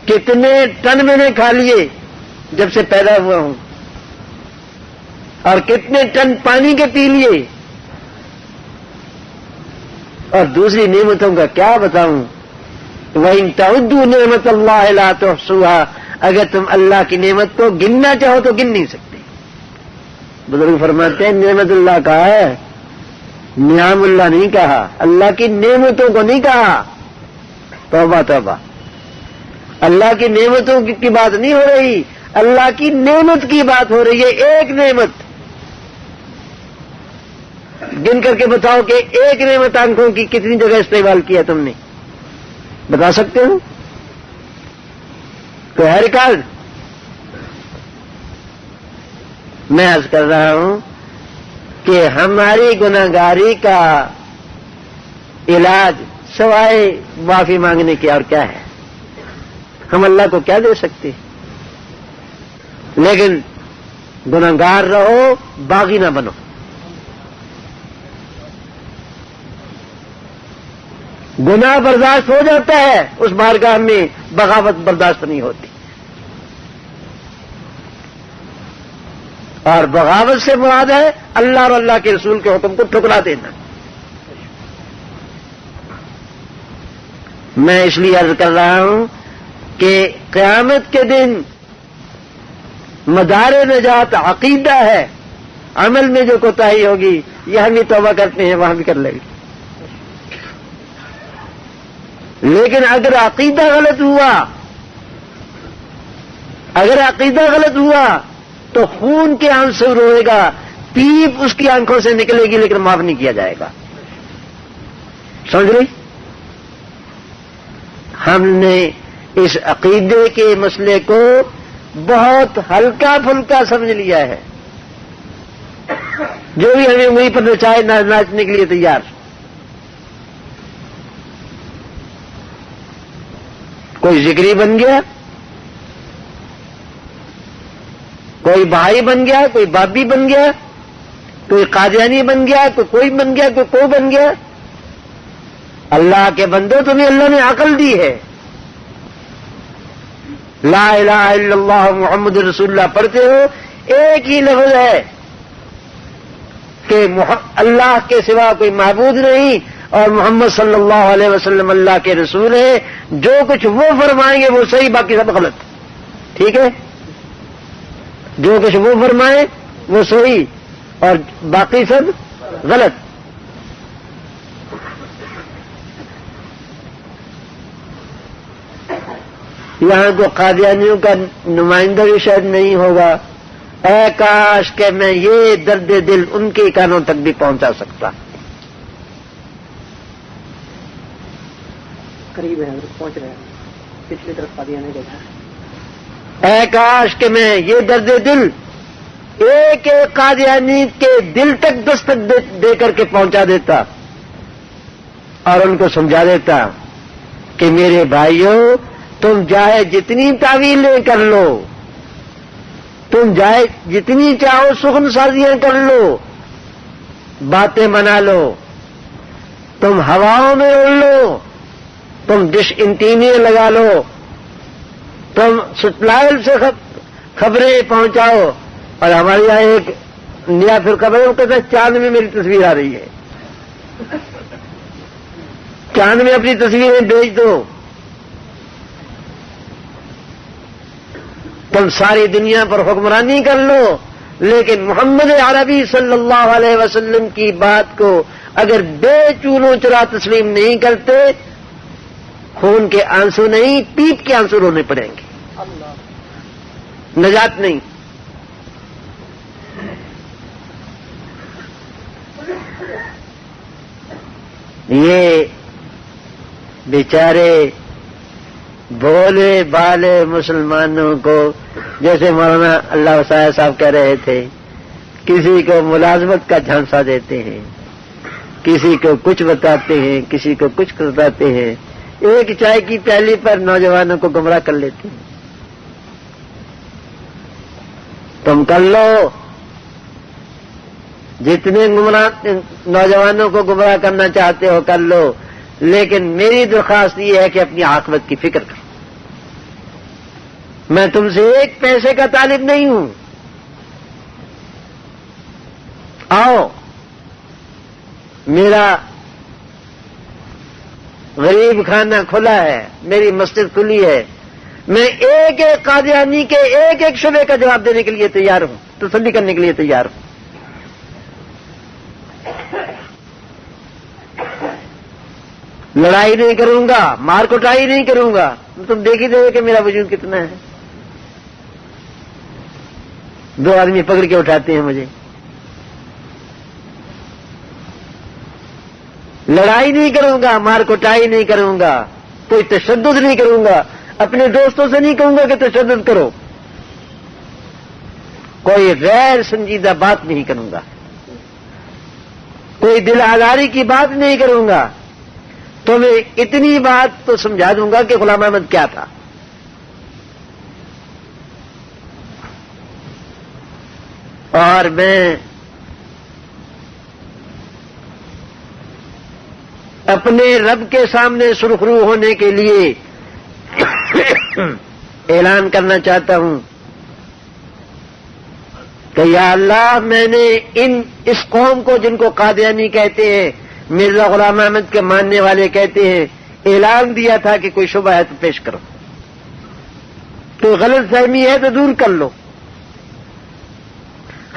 کتنے ٹن میں نے کھا لیے جب سے پیدا ہوا ہوں، اور کتنے ٹن پانی کے پی لیے. اور دوسری نعمتوں کا کیا بتاؤں؟ وَإِن تَعُدُّوا نِعْمَتَ اللَّهِ لَا تُحْصُوهَا، اگر تم اللہ کی نعمت کو گننا چاہو تو گن نہیں سکتے. بزرگ فرماتے ہیں نعمت اللہ کہا ہے، نعم اللہ نہیں کہا، اللہ کی نعمتوں کو نہیں کہا. توبہ توبہ. اللہ کی نعمتوں کی بات نہیں ہو رہی، اللہ کی نعمت کی بات ہو رہی ہے. ایک نعمت گن کر کے بتاؤ کہ ایک نعمت آنکھوں کی کتنی جگہ استعمال کیا تم نے؟ بتا سکتے ہو؟ کوئی ہے ریکارڈ؟ میں عرض کر رہا ہوں کہ ہماری گناہگاری کا علاج سوائے معافی مانگنے کی اور کیا ہے؟ ہم اللہ کو کیا دے سکتے؟ لیکن گناہگار رہو، باغی نہ بنو. گناہ برداشت ہو جاتا ہے، اس بارگاہ میں بغاوت برداشت نہیں ہوتی. اور بغاوت سے مراد ہے اللہ اور اللہ کے رسول کے حکم کو ٹھکرا دینا. میں اس لیے عرض کر رہا ہوں کہ قیامت کے دن مدار نجات عقیدہ ہے. عمل میں جو کوتاہی ہوگی، یہاں بھی توبہ کرتے ہیں وہاں بھی کر لیں گے. لیکن اگر عقیدہ غلط ہوا، اگر عقیدہ غلط ہوا تو خون کے آنسو روئے گا، پیپ اس کی آنکھوں سے نکلے گی، لیکن معاف نہیں کیا جائے گا. سمجھ رہی؟ ہم نے اس عقیدے کے مسئلے کو بہت ہلکا پھلکا سمجھ لیا ہے. جو بھی ہمیں وہیں پر نچائے ناچنے کے لیے تیار. کوئی ذکری بن گیا, کوئی بھائی بن گیا, کوئی بابی بن گیا, کوئی قادیانی بن گیا, کوئی بن گیا, کوئی بن گیا. اللہ کے بندو تمہیں اللہ نے عقل دی ہے. لا الہ الا اللہ محمد رسول اللہ پڑھتے ہو, ایک ہی لفظ ہے کہ اللہ کے سوا کوئی معبود نہیں اور محمد صلی اللہ علیہ وسلم اللہ کے رسول ہے. جو کچھ وہ فرمائیں گے وہ صحیح, باقی سب غلط. ٹھیک ہے, جو کچھ وہ فرمائیں وہ صحیح اور باقی سب غلط. یہاں کو قادیانیوں کا نمائندہ بھی شاید نہیں ہوگا. اے کاش کہ میں یہ درد دل ان کے کانوں تک بھی پہنچا سکتا. قریب ہے, پہنچ رہے ہیں, پچھلی طرف قادیانی دیکھا. اے کاش کہ میں یہ درد دل ایک ایک قادیانی کے دل تک دستک دے کر کے پہنچا دیتا اور ان کو سمجھا دیتا کہ میرے بھائیوں, تم چاہے جتنی تعویلیں کر لو, تم چاہے جتنی چاہو سخن سازیاں کر لو, باتیں بنا لو, تم ہواؤں میں اڑ لو, تم ڈش انٹینیاں لگا لو, تم سٹلائل سے خبریں پہنچاؤ. اور ہمارے یہاں ایک نیا فرقہ ہے, وہ کہتا ہے چاند میں میری تصویر آ رہی ہے, چاند میں اپنی تصویریں بھیج دو. تم ساری دنیا پر حکمرانی کر لو, لیکن محمد عربی صلی اللہ علیہ وسلم کی بات کو اگر بے چونو چرا تسلیم نہیں کرتے, خون کے آنسو نہیں, پیپ کے آنسو رونے پڑیں گے. نجات نہیں. یہ بیچارے بولے بالے مسلمانوں کو, جیسے مولانا اللہ وسائے صاحب کہہ رہے تھے, کسی کو ملازمت کا جھانسا دیتے ہیں, کسی کو کچھ بتاتے ہیں, کسی کو کچھ بتاتے ہیں, ایک چائے کی پیالی پر نوجوانوں کو گمراہ کر لیتے ہیں. تم کر لو جتنے نوجوانوں کو گمراہ کرنا چاہتے ہو کر لو, لیکن میری درخواست یہ ہے کہ اپنی عاقبت کی فکر کرو. میں تم سے ایک پیسے کا طالب نہیں ہوں. آؤ, میرا غریب خانہ کھلا ہے, میری مسجد کھلی ہے, میں ایک ایک قادیانی کے ایک ایک شبے کا جواب دینے کے لیے تیار ہوں, تسلی کرنے کے لیے تیار ہوں. لڑائی نہیں کروں گا, مار کٹائی نہیں کروں گا. تم دیکھ ہی دو کہ میرا وجود کتنا ہے. 2 آدمی پکڑ کے اٹھاتے ہیں مجھے. لڑائی نہیں کروں گا, مار کٹائی نہیں کروں گا, کوئی تشدد نہیں کروں گا. اپنے دوستوں سے نہیں کہوں گا کہ تشدد کرو, کوئی غیر سنجیدہ بات نہیں کروں گا, کوئی دل آزاری کی بات نہیں کروں گا. تمہیں اتنی بات تو سمجھا دوں گا کہ غلام احمد کیا تھا. اور میں اپنے رب کے سامنے سرخرو ہونے کے لیے اعلان کرنا چاہتا ہوں کہ یا اللہ, میں نے اس قوم کو جن کو قادیانی کہتے ہیں, مرزا غلام احمد کے ماننے والے کہتے ہیں, اعلان دیا تھا کہ کوئی شبہ ہے تو پیش کرو, کوئی غلط فہمی ہے تو دور کر لو.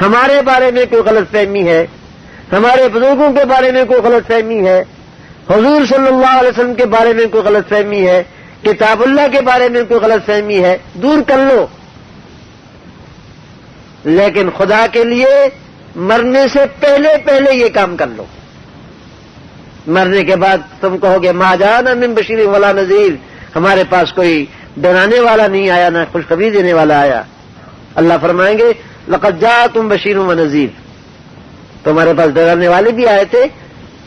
ہمارے بارے میں کوئی غلط فہمی ہے, ہمارے بزرگوں کے بارے میں کوئی غلط فہمی ہے, حضور صلی اللہ علیہ وسلم کے بارے میں کوئی غلط فہمی ہے, کتاب اللہ کے بارے میں کوئی غلط فہمی ہے, دور کر لو. لیکن خدا کے لیے مرنے سے پہلے یہ کام کر لو. مرنے کے بعد تم کہو گے ما جانا من بشیر ولا نذیر, ہمارے پاس کوئی ڈرانے والا نہیں آیا نہ خوشخبری دینے والا آیا. اللہ فرمائیں گے لقد جاءکم بشیر و نذیر، تمہارے پاس ڈرانے والے بھی آئے تھے،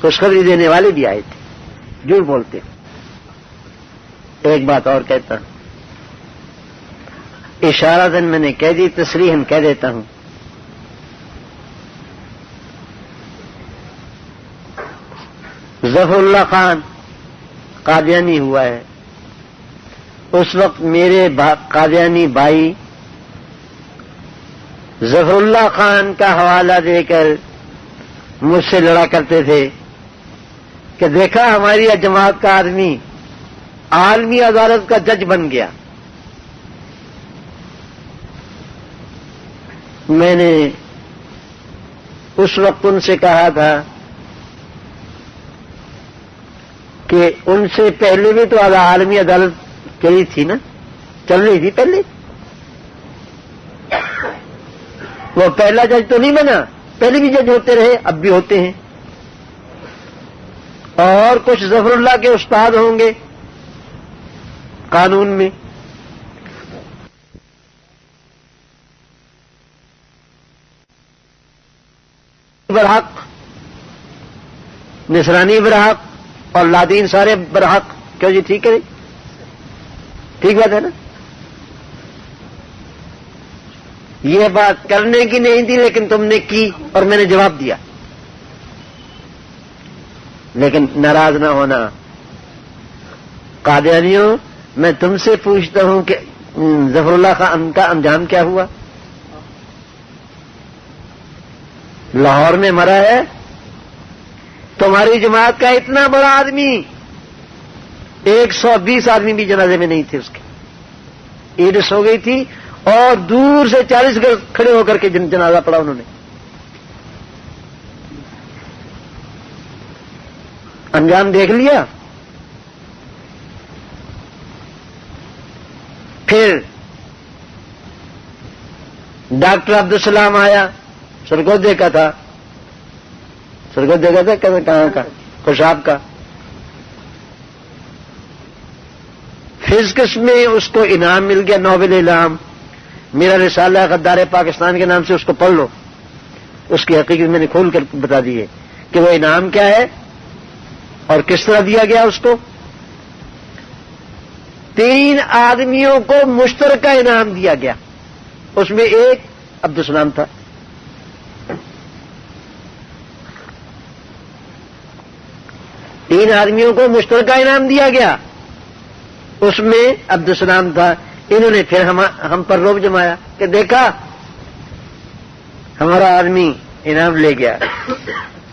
خوشخبری دینے والے بھی آئے تھے. جھوٹ بولتے. ایک بات اور کہتا ہوں، اشارتاً میں نے کہہ دی، تصریحاً کہہ دیتا ہوں. ظفر اللہ خان قادیانی ہوا ہے، اس وقت میرے قادیانی بھائی ظفر اللہ خان کا حوالہ دے کر مجھ سے لڑا کرتے تھے کہ دیکھا ہماری جماعت کا آدمی عالمی عدالت کا جج بن گیا. میں نے اس وقت ان سے کہا تھا کہ ان سے پہلے بھی تو عالمی عدالت چلی تھی نا، چل رہی تھی پہلے. وہ پہلا جج تو نہیں بنا، پہلے بھی جج ہوتے رہے، اب بھی ہوتے ہیں. اور کچھ ظفر اللہ کے استاد ہوں گے قانون میں. برحق، نصرانی برحق اور لادین سارے برحق. کیوں جی ٹھیک ہے، ٹھیک بات ہے نا. یہ بات کرنے کی نہیں تھی لیکن تم نے کی اور میں نے جواب دیا. لیکن ناراض نہ ہونا. قادیانیوں، میں تم سے پوچھتا ہوں کہ ظفر اللہ خان کا انجام کیا ہوا؟ لاہور میں مرا ہے. تمہاری جماعت کا اتنا بڑا آدمی، 120 آدمی بھی جنازے میں نہیں تھے اس کے. ایڈس ہو گئی تھی اور دور سے 40 گز کھڑے ہو کر کے جنازہ پڑھا انہوں نے. انجام دیکھ لیا. پھر ڈاکٹر عبدالسلام آیا، سرگود دیکھا تھا، سرگود دیکھا تھا کہاں کا؟ خوشاب کا. فزکس میں اس کو انعام مل گیا، نوبل انعام. میرا رسالہ غدار پاکستان کے نام سے اس کو پڑھ لو، اس کی حقیقت میں نے کھول کر بتا دی ہے کہ وہ انعام کیا ہے اور کس طرح دیا گیا اس کو. 3 آدمیوں کو مشترکہ انعام دیا گیا، اس میں ایک عبدالسلام تھا. تین آدمیوں کو مشترکہ انعام دیا گیا، اس میں عبدالسلام تھا. انہوں نے پھر ہم پر روب جمایا کہ دیکھا ہمارا آدمی انعام لے گیا.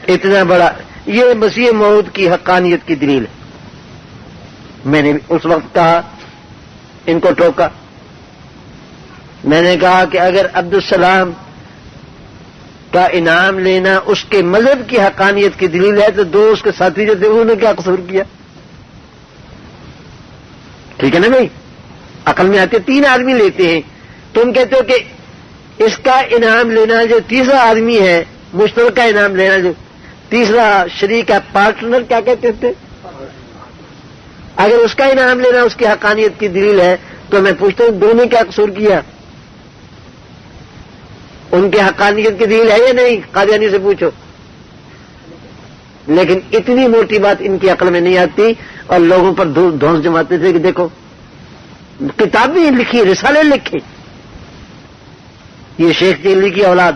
اتنا بڑا، یہ مسیح موعود کی حقانیت کی دلیل ہے. میں نے اس وقت کہا، ان کو ٹوکا. میں نے کہا کہ اگر عبدالسلام کا انعام لینا اس کے مذہب کی حقانیت کی دلیل ہے تو 2 اس کے ساتھی جو تھے انہوں نے کیا قصور کیا؟ ٹھیک ہے نا بھائی، عقل میں آتے 3 آدمی لیتے ہیں. تم کہتے ہو کہ اس کا انعام لینا جو تیسرا آدمی ہے، مشترکہ انعام لینا جو تیسرا شریک ہے، پارٹنر کیا کہتے تھے، اگر اس کا انعام لینا اس کی حقانیت کی دلیل ہے تو میں پوچھتا ہوں دونوں نے کیا قصور کیا؟ ان کی حقانیت کی دلیل ہے یا نہیں؟ قادیانی سے پوچھو. لیکن اتنی موٹی بات ان کی عقل میں نہیں آتی اور لوگوں پر دھونس جماتے تھے کہ دیکھو کتابیں لکھی، رسالے لکھے. یہ شیخ چیلی کی اولاد.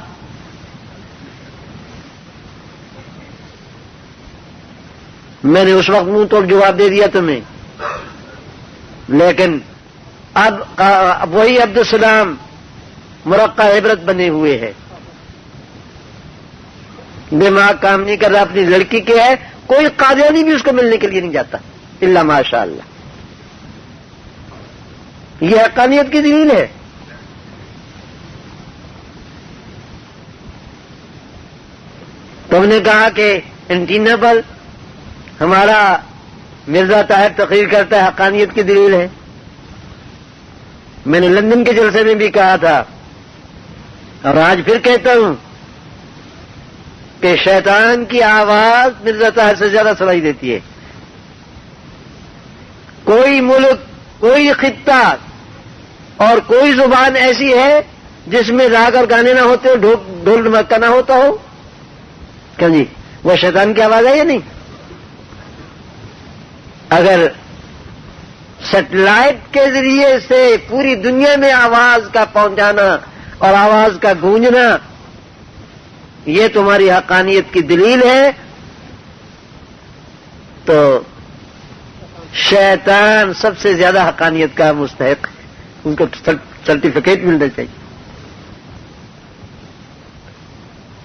میں نے اس وقت منہ توڑ جواب دے دیا تمہیں. لیکن اب وہی عبدالسلام مرقع عبرت بنے ہوئے ہے، دماغ کام نہیں کر رہا. اپنی لڑکی کے ہے، کوئی قادیانی بھی اس کو ملنے کے لیے نہیں جاتا الا ماشاء اللہ. یہ حقانیت کی دلیل ہے. تم نے کہا کہ اینٹینا پر ہمارا مرزا طاہر تقریر کرتا ہے، حقانیت کی دلیل ہے. میں نے لندن کے جلسے میں بھی کہا تھا اور آج پھر کہتا ہوں کہ شیطان کی آواز مرزا طاہر سے زیادہ سنائی دیتی ہے. کوئی ملک کوئی خطہ اور کوئی زبان ایسی ہے جس میں راگ اور گانے نہ ہوتے ہو، ڈھول ڈمکا نہ ہوتا ہو؟ کیا جی وہ شیطان کی آواز ہے یا نہیں؟ اگر سیٹلائٹ کے ذریعے سے پوری دنیا میں آواز کا پہنچانا اور آواز کا گونجنا یہ تمہاری حقانیت کی دلیل ہے، تو شیطان سب سے زیادہ حقانیت کا مستحق ہے، ان کو سرٹیفکیٹ ملنا چاہیے۔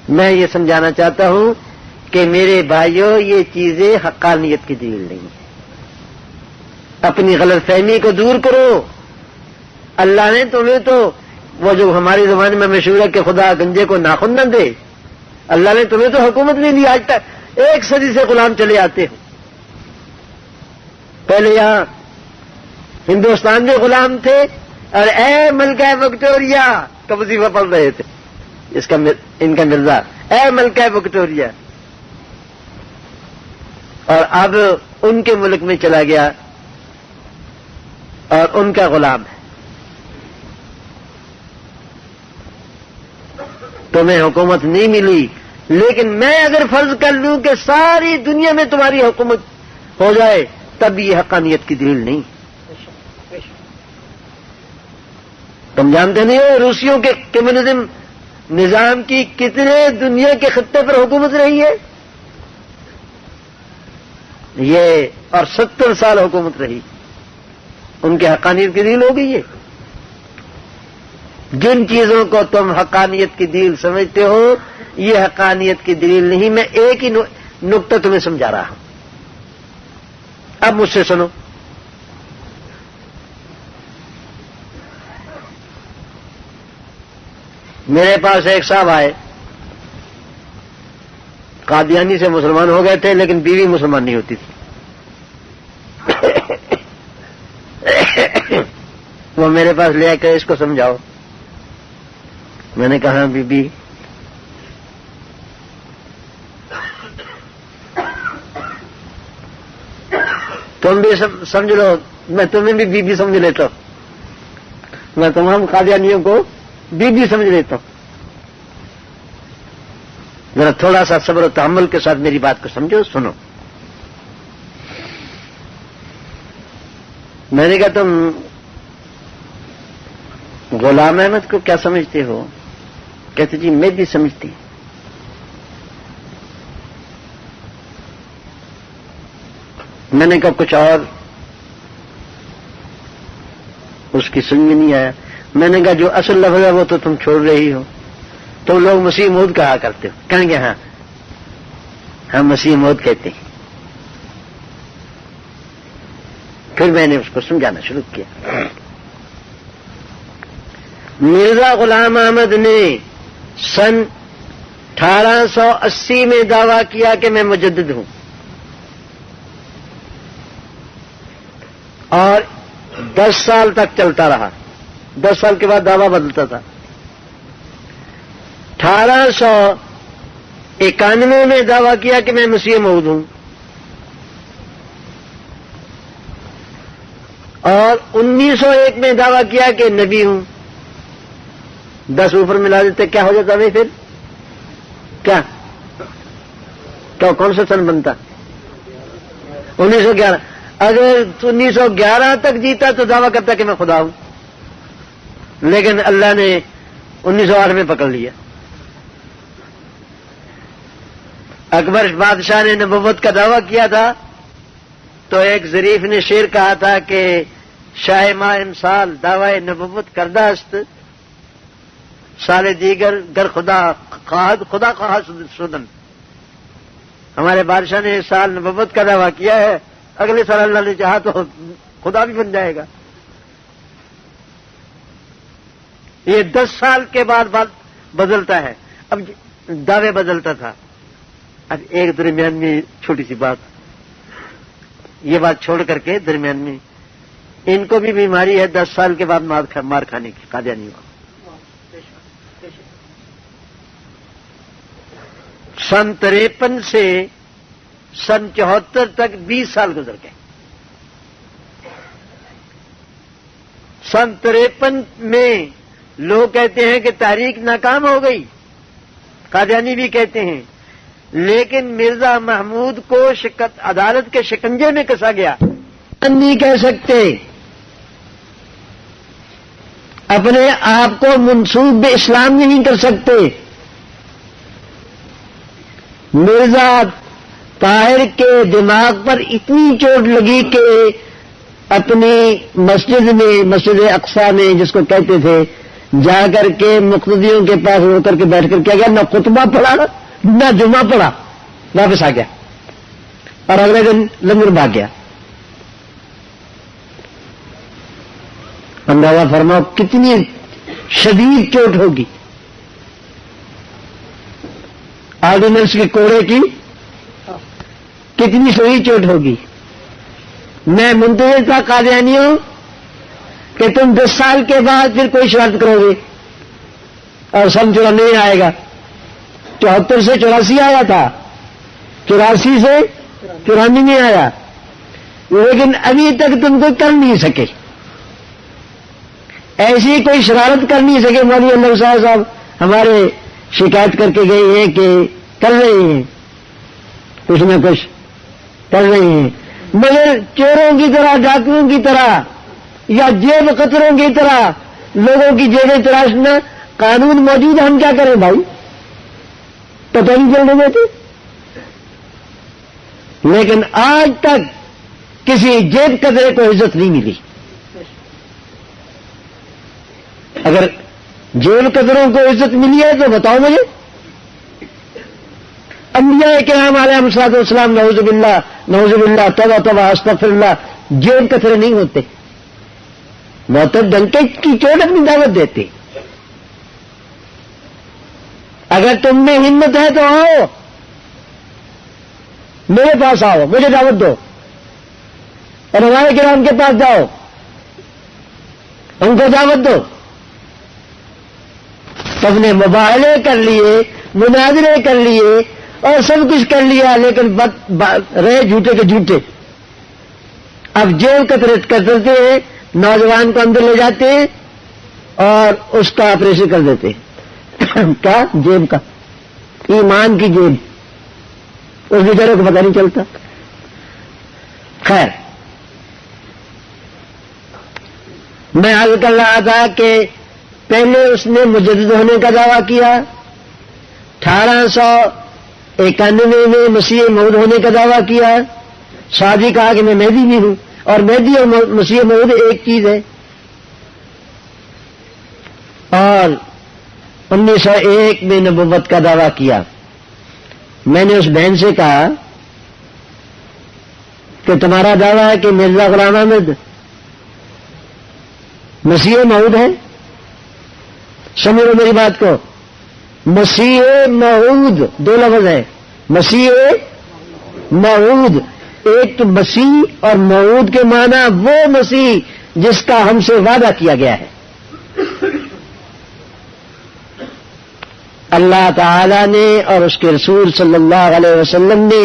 میں یہ سمجھانا چاہتا ہوں کہ میرے بھائیوں یہ چیزیں حقانیت کی دلیل نہیں ہے، اپنی غلط فہمی کو دور کرو۔ اللہ نے تمہیں تو وہ جو ہماری زبان میں مشہور ہے کہ خدا گنجے کو ناخن نہ دے، اللہ نے تمہیں تو حکومت نہیں دی، آج تک 1 صدی سے غلام چلے آتے ہو۔ پہلے یہاں ہندوستان میں غلام تھے اور اے ملکہ وکٹوریا کا وظیفہ پڑھ رہے تھے، ان کا مرزا اے ملکہ وکٹوریا، اور اب ان کے ملک میں چلا گیا اور ان کا غلام ہے۔ تمہیں حکومت نہیں ملی، لیکن میں اگر فرض کر لوں کہ ساری دنیا میں تمہاری حکومت ہو جائے تب یہ حقانیت کی دلیل نہیں۔ تم جانتے نہیں ہو روسیوں کے کمیونزم نظام کی کتنے دنیا کے خطے پر حکومت رہی ہے؟ یہ اور 70 سال حکومت رہی، ان کی حقانیت کی دلیل ہو گئی ہے۔ جن چیزوں کو تم حقانیت کی دلیل سمجھتے ہو یہ حقانیت کی دلیل نہیں۔ میں ایک ہی نقطہ تمہیں سمجھا رہا ہوں، اب مجھ سے سنو۔ میرے پاس ایک صاحب آئے، قادیانی سے مسلمان ہو گئے تھے لیکن بیوی مسلمان نہیں ہوتی تھی۔ وہ میرے پاس لے آ کے اس کو سمجھاؤ۔ میں نے کہا بی بی تم بھی سمجھ لو، میں تمہیں بھی بی بی سمجھ لیتا ہوں، میں تمام قادیانیوں کو بی بی سمجھ لیتا ہوں، ذرا تھوڑا سا صبر و تحمل کے ساتھ میری بات کو سمجھو، سنو۔ میں نے کہا تم غلام احمد کو کیا سمجھتے ہو؟ کہتے جی میں بھی سمجھتی۔ میں نے کہا کچھ اور؟ اس کی سمجھ میں نہیں آیا۔ میں نے کہا جو اصل لفظ ہے وہ تو تم چھوڑ رہی ہو، تم لوگ مسیح موعود کہا کرتے ہو۔ کہیں گے ہاں ہم مسیح موعود کہتے ہیں۔ پھر میں نے اس کو سمجھانا شروع کیا۔ مرزا غلام احمد نے سن 1880 میں دعویٰ کیا کہ میں مجدد ہوں، اور 10 سال تک چلتا رہا۔ 10 سال کے بعد دعویٰ بدلتا تھا۔ 1891 میں دعویٰ کیا کہ میں مسیح موعود ہوں، اور 1901 میں دعویٰ کیا کہ نبی ہوں۔ 10 اوپر ملا دیتے کیا ہو جاتا بھائی؟ پھر کیا تو کون سا سن بنتا؟ 1911۔ اگر 1911 تک جیتا تو دعویٰ کرتا کہ میں خدا ہوں، لیکن اللہ نے 1908 میں پکڑ لیا۔ اکبر بادشاہ نے نبوت کا دعویٰ کیا تھا تو ایک ظریف نے شعر کہا تھا کہ شاہ ما امسال دعوی نبوت کردہ است، سال دیگر گر خدا خواہ سدن۔ ہمارے بادشاہ نے اس سال نبوت کا دعویٰ کیا ہے، اگلے سال اللہ نے چاہا تو خدا بھی بن جائے گا۔ یہ 10 سال کے بعد بات بدلتا ہے۔ اب دعوے بدلتا تھا۔ اب ایک درمیان میں چھوٹی سی بات، یہ بات چھوڑ کر کے درمیان میں ان کو بھی بیماری ہے 10 سال کے بعد مار کھانے کی، قادیانیوں کو۔ سن 53 سے سن 74 تک 20 سال گزر گئے۔ سن 53 میں لوگ کہتے ہیں کہ تحریک ناکام ہو گئی، قادیانی بھی کہتے ہیں، لیکن مرزا محمود کو عدالت کے شکنجے میں کسا گیا. نہیں کہہ سکتے، اپنے آپ کو منسوب اسلام نہیں کر سکتے. مرزا طاہر کے دماغ پر اتنی چوٹ لگی کہ اپنی مسجد میں، مسجد اقصیٰ میں جس کو کہتے تھے، جا کر کے مقتدیوں کے پاس رو کر کے بیٹھ کر کیا گیا، نہ خطبہ پڑھا نہ جمعہ پڑھا، واپس آ گیا اور اگلے دن لنگر بھاگ گیا. اندازہ فرماؤ کتنی شدید چوٹ ہوگی. آرڈیننس کے کوڑے کی کتنی شدید چوٹ ہوگی. میں منتظر تھا قادیانیوں کہ تم 10 سال کے بعد پھر کوئی شرارت کرو گے اور سن 94 نہیں آئے گا. 74 سے 84 آیا تھا، 84 سے 94 نہیں آیا، لیکن ابھی تک تم کو کر نہیں سکے، ایسی کوئی شرارت کر نہیں سکے. مولوی اللہ صاحب ہمارے شکایت کر کے گئے ہیں کہ کر رہے ہیں کچھ نہ کچھ کر رہے ہیں، مگر چوروں کی طرح، ڈاکوؤں کی طرح یا جیب قطروں کی طرح لوگوں کی جیبیں تراشنا. قانون موجود، ہم کیا کریں بھائی، پتہ نہیں چلنے دیتے. لیکن آج تک کسی جیب قطرے کو عزت نہیں ملی. اگر جیب قطروں کو عزت ملی ہے تو بتاؤ مجھے. انبیاء کرام علیہ الصلوۃ والسلام، نعوذ باللہ نعوذ باللہ، توبہ توبہ استغفر اللہ، جیب قطرے نہیں ہوتے. محترم ڈنکے کی چوٹ اپنی دعوت دیتے. اگر تم میں ہمت ہے تو آؤ، میرے پاس آؤ، مجھے دعوت دو، اور ہمارے کرام کے پاس جاؤ، ان کو دعوت دو. تم نے مباہلے کر لیے، مناظرے کر لیے اور سب کچھ کر لیا، لیکن رہے جھوٹے کے جھوٹے. اب جیب کترتے ہیں، نوجوان کو اندر لے جاتے ہیں اور اس کا آپریشن کر دیتے ہیں. کیا جیب کا، ایمان کی جیب، اس بیچارے کو پتہ نہیں چلتا. خیر، میں عرض کر رہا تھا کہ پہلے اس نے مجدد ہونے کا دعویٰ کیا، 1891 میں مسیح موعود ہونے کا دعویٰ کیا. ساتھ ہی کہا کہ میں مہدی بھی ہوں، اور مہدی اور مسیح موعود ایک چیز ہے. اور 1901 میں نبوت کا دعویٰ کیا. میں نے اس بہن سے کہا کہ تمہارا دعویٰ ہے کہ مرزا غلام احمد مسیح موعود ہے. سمجھو میری بات کو، مسیح موعود 2 لفظ ہے. مسیح موعود، ایک تو مسیح اور موعود کے معنی وہ مسیح جس کا ہم سے وعدہ کیا گیا ہے. اللہ تعالی نے اور اس کے رسول صلی اللہ علیہ وسلم نے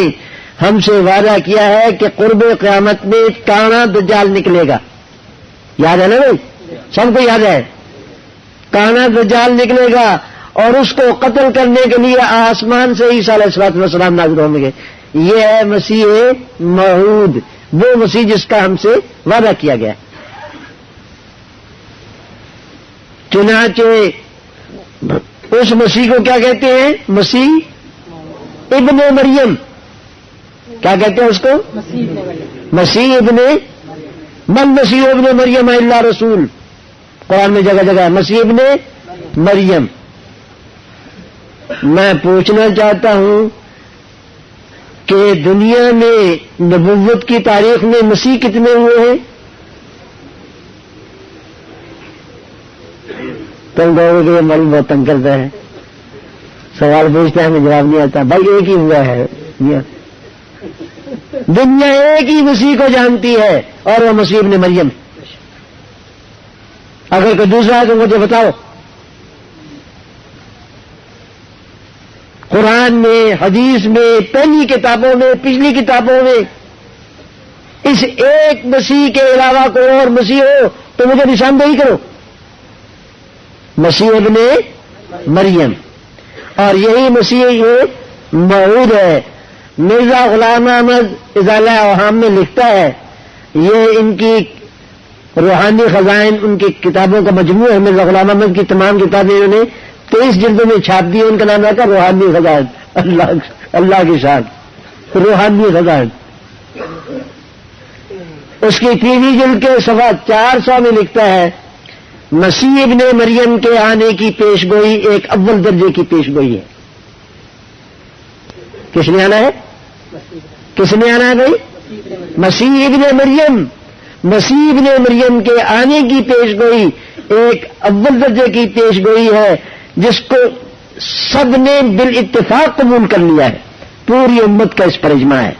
ہم سے وعدہ کیا ہے کہ قرب قیامت میں کانا دجال نکلے گا. یاد ہے نا بھائی، سب کو یاد ہے. کانا دجال نکلے گا اور اس کو قتل کرنے کے لیے آسمان سے عیسیٰ علیہ الصلوۃ والسلام نازل ہوں گے. یہ ہے مسیح موعود، وہ مسیح جس کا ہم سے وعدہ کیا گیا. چنانچہ اس مسیح کو کیا کہتے ہیں؟ مسیح ابن مریم. کیا کہتے ہیں اس کو؟ مسیح ابن من مسیح ابن مریم الا رسول. قرآن میں جگہ جگہ مسیح ابن مریم. میں پوچھنا چاہتا ہوں کہ دنیا میں نبوت کی تاریخ میں مسیح کتنے ہوئے ہیں؟ تم کہو گے یہ مول بہت تنگ کرتا ہے، سوال پوچھتا ہے ہمیں جواب نہیں آتا. بھائی ایک ہی ہوا ہے. دنیا ایک ہی مسیح کو جانتی ہے اور وہ مسیح ابن مریم. اگر کوئی دوسرا ہے تو مجھے بتاؤ. قرآن میں، حدیث میں، پہلی کتابوں میں، پچھلی کتابوں میں اس ایک مسیح کے علاوہ کوئی اور مسیح ہو تو مجھے نشاندہی کرو. مسیح ابن مریم، اور یہی مسیح یہ موعود ہے. مرزا غلام احمد ازالہ اوہام میں لکھتا ہے، یہ ان کی روحانی خزائن، ان کی کتابوں کا مجموعہ ہے. مرزا غلام احمد کی تمام کتابیں انہوں نے 23 جلدوں میں چھاپ دی. ان کا نام رکھا روحانی خزائن. اللہ کی شان، روحانی خزائن. اس کی 3ویں جلد کے صفحہ 400 میں لکھتا ہے، مسیح ابن مریم کے آنے کی پیشگوئی ایک اول درجے کی پیشگوئی ہے. کس نے آنا ہے؟ کس نے آنا ہے بھائی؟ مسیح ابن مریم. مسیح ابن مریم کے آنے کی پیشگوئی ایک اول درجے کی پیشگوئی ہے، جس کو سب نے بالاتفاق قبول کر لیا ہے. پوری امت کا اس پر اجماع ہے.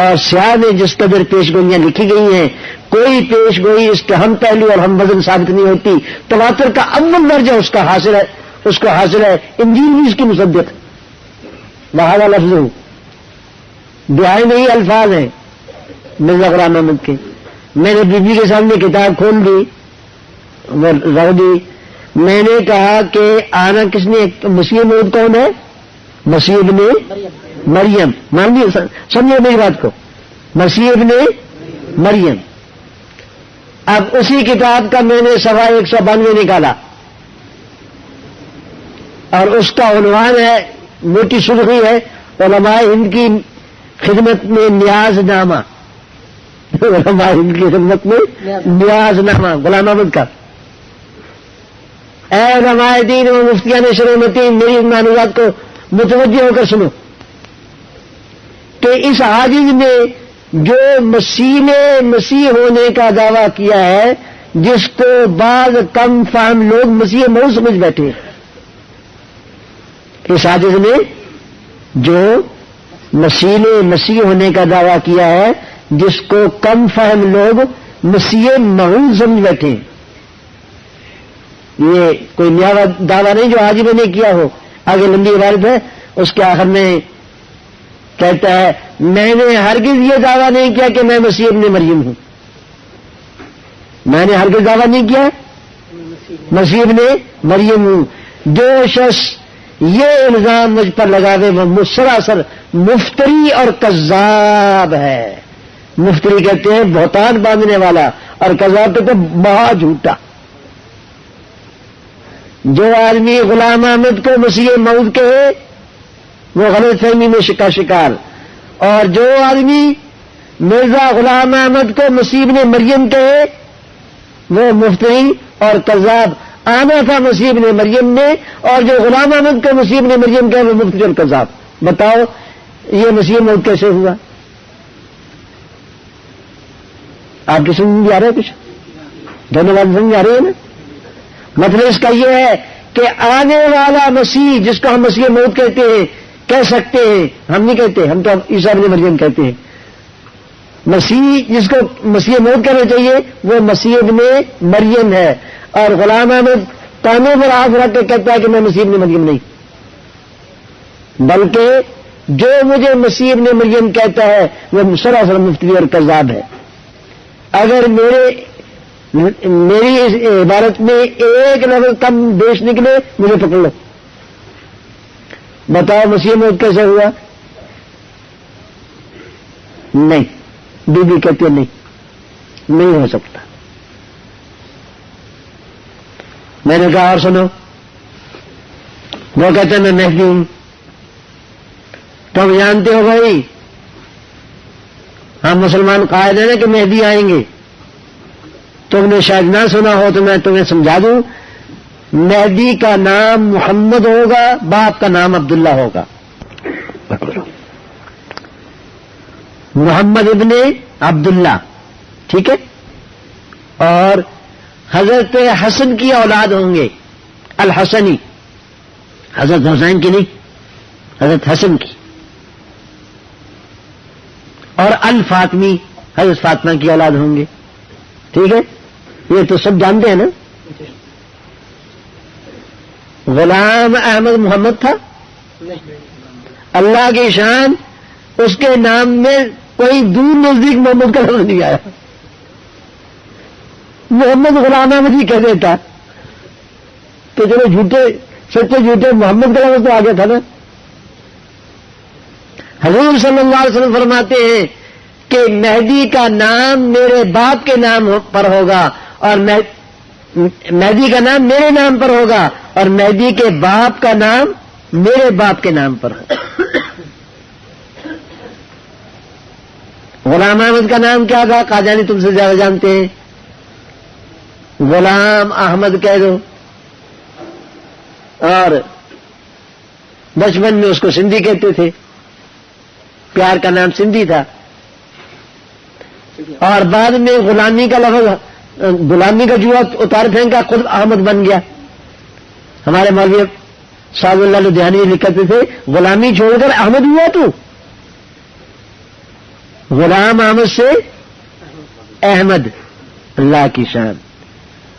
اور سیاہ میں جس قدر پیشگوئیاں لکھی گئی ہیں، کوئی پیشگوئی اس کے ہم پہلو اور ہم وزن ثابت نہیں ہوتی. تواتر کا اول درجہ اس کا حاصل ہے، اس کو حاصل ہے. انجیل بھی اس کی مصدق. وہذا لفظ دعائیں میں ہی الفاظ ہیں مرزا غلام احمد کے. میں نے بی بی کے سامنے کتاب کھول دی، وہ رکھ دی. میں نے کہا کہ آنا کس نے؟ مسیح موعود کون ہے؟ مسیح ابن مریم. مان لیے؟ سمجھو میری بات کو. مسیح ابن مریم. اب اسی کتاب کا میں نے صفحہ 192 نکالا، اور اس کا عنوان ہے، موٹی سرخی ہے، علماء ہند کی خدمت میں نیاز نامہ. علماء ہند کی خدمت میں نیاز نامہ غلام احمد کا. اے علماء دین و مفتیان شرعیتین، میری ان معلومات کو متوجہ ہو کر سنو کہ اس عاجز نے جو مسیح نے مسیح ہونے کا دعویٰ کیا ہے، جس کو بعض کم فہم لوگ مسیح موعود سمجھ بیٹھے ہیں، اس عاجز نے جو مسیح نے مسیح ہونے کا دعویٰ کیا ہے، جس کو کم فہم لوگ مسیح موعود سمجھ بیٹھے ہیں. یہ کوئی نیا دعویٰ نہیں جو آج میں نے کیا ہو. آگے لمبی عبارت ہے، اس کے آخر میں کہتا ہے، میں نے ہرگز یہ دعویٰ نہیں کیا کہ میں مسیح ابن مریم ہوں. میں نے ہرگز دعویٰ نہیں کیا مسیح ابن مریم ہوں. جو شخص یہ الزام مجھ پر لگاوے وہ سراسر مفتری اور کذاب ہے. مفتری کہتے ہیں بہتان باندھنے والا، اور کذاب کہتے ہیں مہا جھوٹا. جو آدمی غلام احمد کو مسیح موعود کہے وہ غلط فہمی میں شکار، اور جو آدمی مرزا غلام احمد کو مسیح ابن مریم کہے وہ مفتری اور کذاب. آنا تھا مسیح ابن مریم نے، اور جو غلام احمد کو مسیح ابن مریم کہے وہ مفتری اور کذاب. بتاؤ یہ مسیح موعود کیسے ہوا؟ آپ کی سمجھ آ رہا ہے؟ کچھ دونوں بات سمجھ آ رہی ہے نا؟ مطلب اس کا یہ ہے کہ آنے والا مسیح جس کو ہم مسیح موعود کہتے ہیں، کہہ سکتے ہیں، ہم نہیں کہتے، ہم تو عیسیٰ ابن مریم کہتے ہیں. مسیح جس کو مسیح موعود کہنا چاہیے وہ مسیح ابن مریم ہے. اور غلام احمد کانوں پر ہاتھ رکھ کے کہتا ہے کہ میں مسیح ابن مریم نہیں، بلکہ جو مجھے مسیح ابن مریم کہتا ہے وہ سراسر مفتری اور کذاب ہے. اگر میری اس عبارت میں ایک لفظ کم بیش نکلے مجھے پکڑ لو. بتاؤ مسیح موعود کیسے ہوا؟ نہیں. بی بی کہتے نہیں ہو سکتا. میں نے کہا اور سنو، وہ کہتے ہیں میں مہدی ہوں. تم جانتے ہو بھائی ہم مسلمان قائد ہیں نا کہ مہدی آئیں گے. تم نے شاید نہ سنا ہو تو میں تمہیں سمجھا دوں. مہدی کا نام محمد ہوگا، باپ کا نام عبداللہ ہوگا. محمد ابن عبداللہ، ٹھیک ہے. اور حضرت حسن کی اولاد ہوں گے، الحسنی، حضرت حسین کی نہیں، حضرت حسن کی. اور الفاطمی، حضرت فاطمہ کی اولاد ہوں گے. ٹھیک ہے، یہ تو سب جانتے ہیں نا. غلام احمد محمد تھا، اللہ کی شان، اس کے نام میں کوئی دور نزدیک محمد کا لفظ نہیں آیا. محمد غلام احمد ہی کہہ دیتا تو چلو جھوٹے سچے جھوٹے محمد غلام احمد تو آگے تھا نا. حضور صلی اللہ علیہ وسلم فرماتے ہیں کہ مہدی کا نام میرے باپ کے نام پر ہوگا اور مہدی کا نام میرے نام پر ہوگا اور مہدی کے باپ کا نام میرے باپ کے نام پر ہوگا. غلام احمد کا نام کیا تھا؟ قادیانی تم سے زیادہ جانتے ہیں. غلام احمد کہہ دو. اور بچپن میں اس کو سندھی کہتے تھے، پیار کا نام سندھی تھا. اور بعد میں غلامی کا لفظ، غلامی کا جوا اتار پھینکا، خود احمد بن گیا. ہمارے مولوی صاحب اللہ لدھیانوی لکھتے تھے غلامی چھوڑ کر احمد ہوا تو. غلام احمد سے احمد، اللہ کی شان.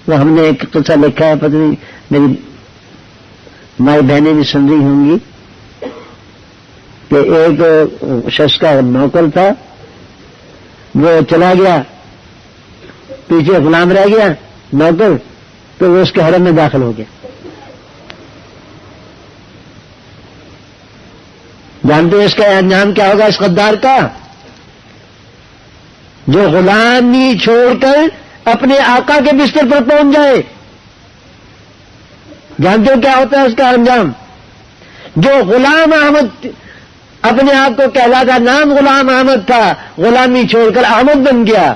وہ ہم نے ایک قصہ لکھا ہے، پتہ نہیں میری مائی بہنیں بھی سن رہی ہوں گی، کہ ایک شخص کا نوکر تھا، وہ چلا گیا، پیچھے غلام رہ گیا نوکر، تو وہ اس کے حرم میں داخل ہو گیا. جانتے ہیں اس کا انجام کیا ہوگا اس غدار کا؟ جو غلامی چھوڑ کر اپنے آقا کے بستر پر پہنچ جائے. جانتے ہو کیا ہوتا ہے اس کا انجام؟ جو غلام احمد اپنے آپ کو کہلاتا، نام غلام احمد تھا، غلامی چھوڑ کر احمد بن گیا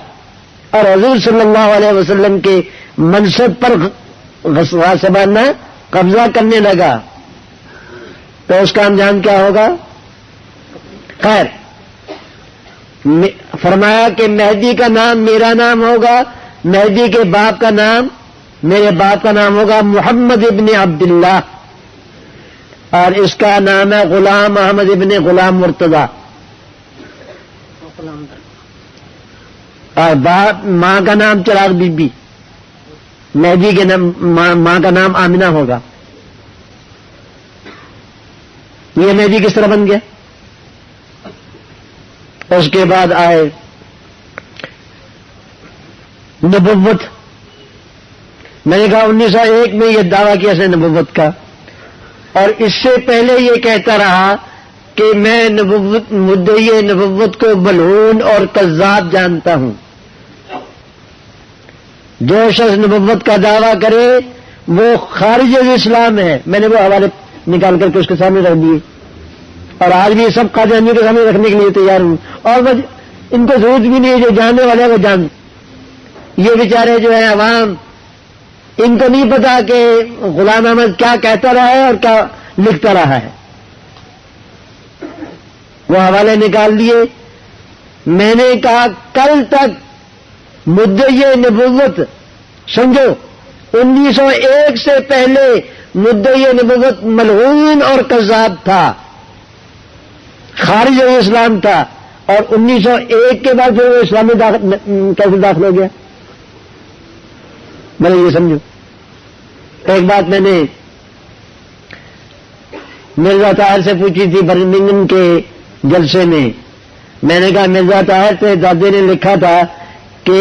اور حضور صلی اللہ علیہ وسلم کے منصب پر غصبانہ قبضہ کرنے لگا، تو اس کا انجام کیا ہوگا؟ خیر، فرمایا کہ مہدی کا نام میرا نام ہوگا، مہدی کے باپ کا نام میرے باپ کا نام ہوگا محمد ابن عبداللہ، اور اس کا نام ہے غلام احمد ابن غلام مرتضی. اور ماں کا نام چراغ بی بی. مہدی کے نام ماں کا نام آمنہ ہوگا. یہ مہدی کس طرح بن گیا؟ اس کے بعد آئے نبوت. میں نے کہا 1901 میں یہ دعویٰ کیا سے نبوت کا، اور اس سے پہلے یہ کہتا رہا کہ میں مدعی نبوت کو ملعون اور کذاب جانتا ہوں. جو شخص نبوت کا دعویٰ کرے وہ خارج اسلام ہے. میں نے وہ حوالے نکال کر کے اس کے سامنے رکھ دیے، اور آج بھی سب قادیانیوں کے سامنے رکھنے کے لیے تیار ہوں. اور ان کو ضرورت بھی نہیں ہے، جو جاننے والے وہ جان. یہ بیچارے جو ہے عوام، ان کو نہیں پتا کہ غلام احمد کیا کہتا رہا ہے اور کیا لکھتا رہا ہے. وہ حوالے نکال دیے. میں نے کہا کل تک مدعی نبوت سمجھو 1901 سے پہلے مدعی نبوت ملعون اور کذاب تھا، خارج اسلام تھا، اور 1901 کے بعد پھر وہ اسلامی کیسے داخل ہو گیا؟ میں نے یہ سمجھو. ایک بات میں نے مرزا طاہر سے پوچھی تھی برمنگھم کے جلسے میں. میں نے کہا مرزا طاہر سے دادے نے لکھا تھا کہ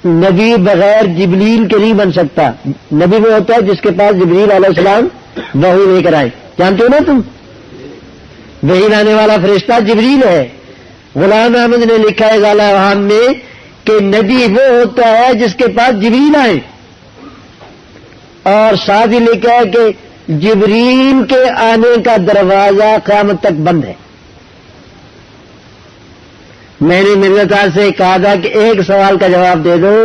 نبی بغیر جبریل کے نہیں بن سکتا. نبی وہ ہوتا ہے جس کے پاس جبریل علیہ السلام وحی لے کر آئے. جانتے ہو نا تم؟ وحی لانے والا فرشتہ جبریل ہے. غلام احمد نے لکھا ہے ضالہ اوہام میں کہ نبی وہ ہوتا ہے جس کے پاس جبریل آئے، اور ساتھ ہی لکھا ہے کہ جبریل کے آنے کا دروازہ قیامت تک بند ہے. میں نے مرزا طاہر سے کہا تھا کہ ایک سوال کا جواب دے دو،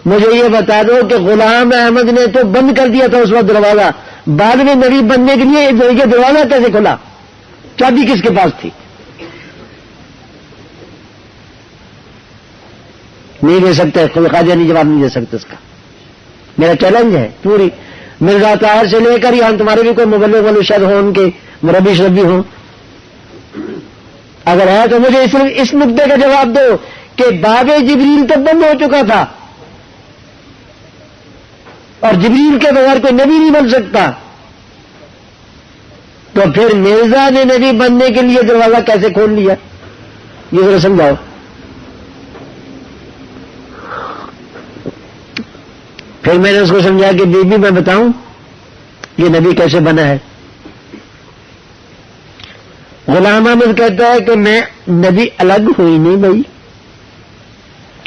مجھے یہ بتا دو کہ غلام احمد نے تو بند کر دیا تھا اس وقت دروازہ، بعد میں نبی بننے کے لیے یہ دروازہ کیسے کھلا؟ چابی کس کے پاس تھی؟ نہیں دے سکتے، کوئی قادیانی جواب نہیں دے سکتے. اس کا میرا چیلنج ہے پوری مرزا طاہر سے لے کر یہاں تمہارے بھی کوئی مبلغ والشد ہوں، ان کے مربی شربی ہوں، اگر ہے تو مجھے صرف اس نقطے کا جواب دو کہ باب جبریل تو بند ہو چکا تھا اور جبریل کے بغیر کوئی نبی نہیں بن سکتا، تو پھر مرزا نے نبی بننے کے لیے دروازہ کیسے کھول لیا؟ یہ ذرا سمجھاؤ. پھر میں نے اس کو سمجھا کہ بی بی میں بتاؤں یہ نبی کیسے بنا ہے. غلام احمد کہتا ہے کہ میں نبی الگ ہوئی نہیں بھائی،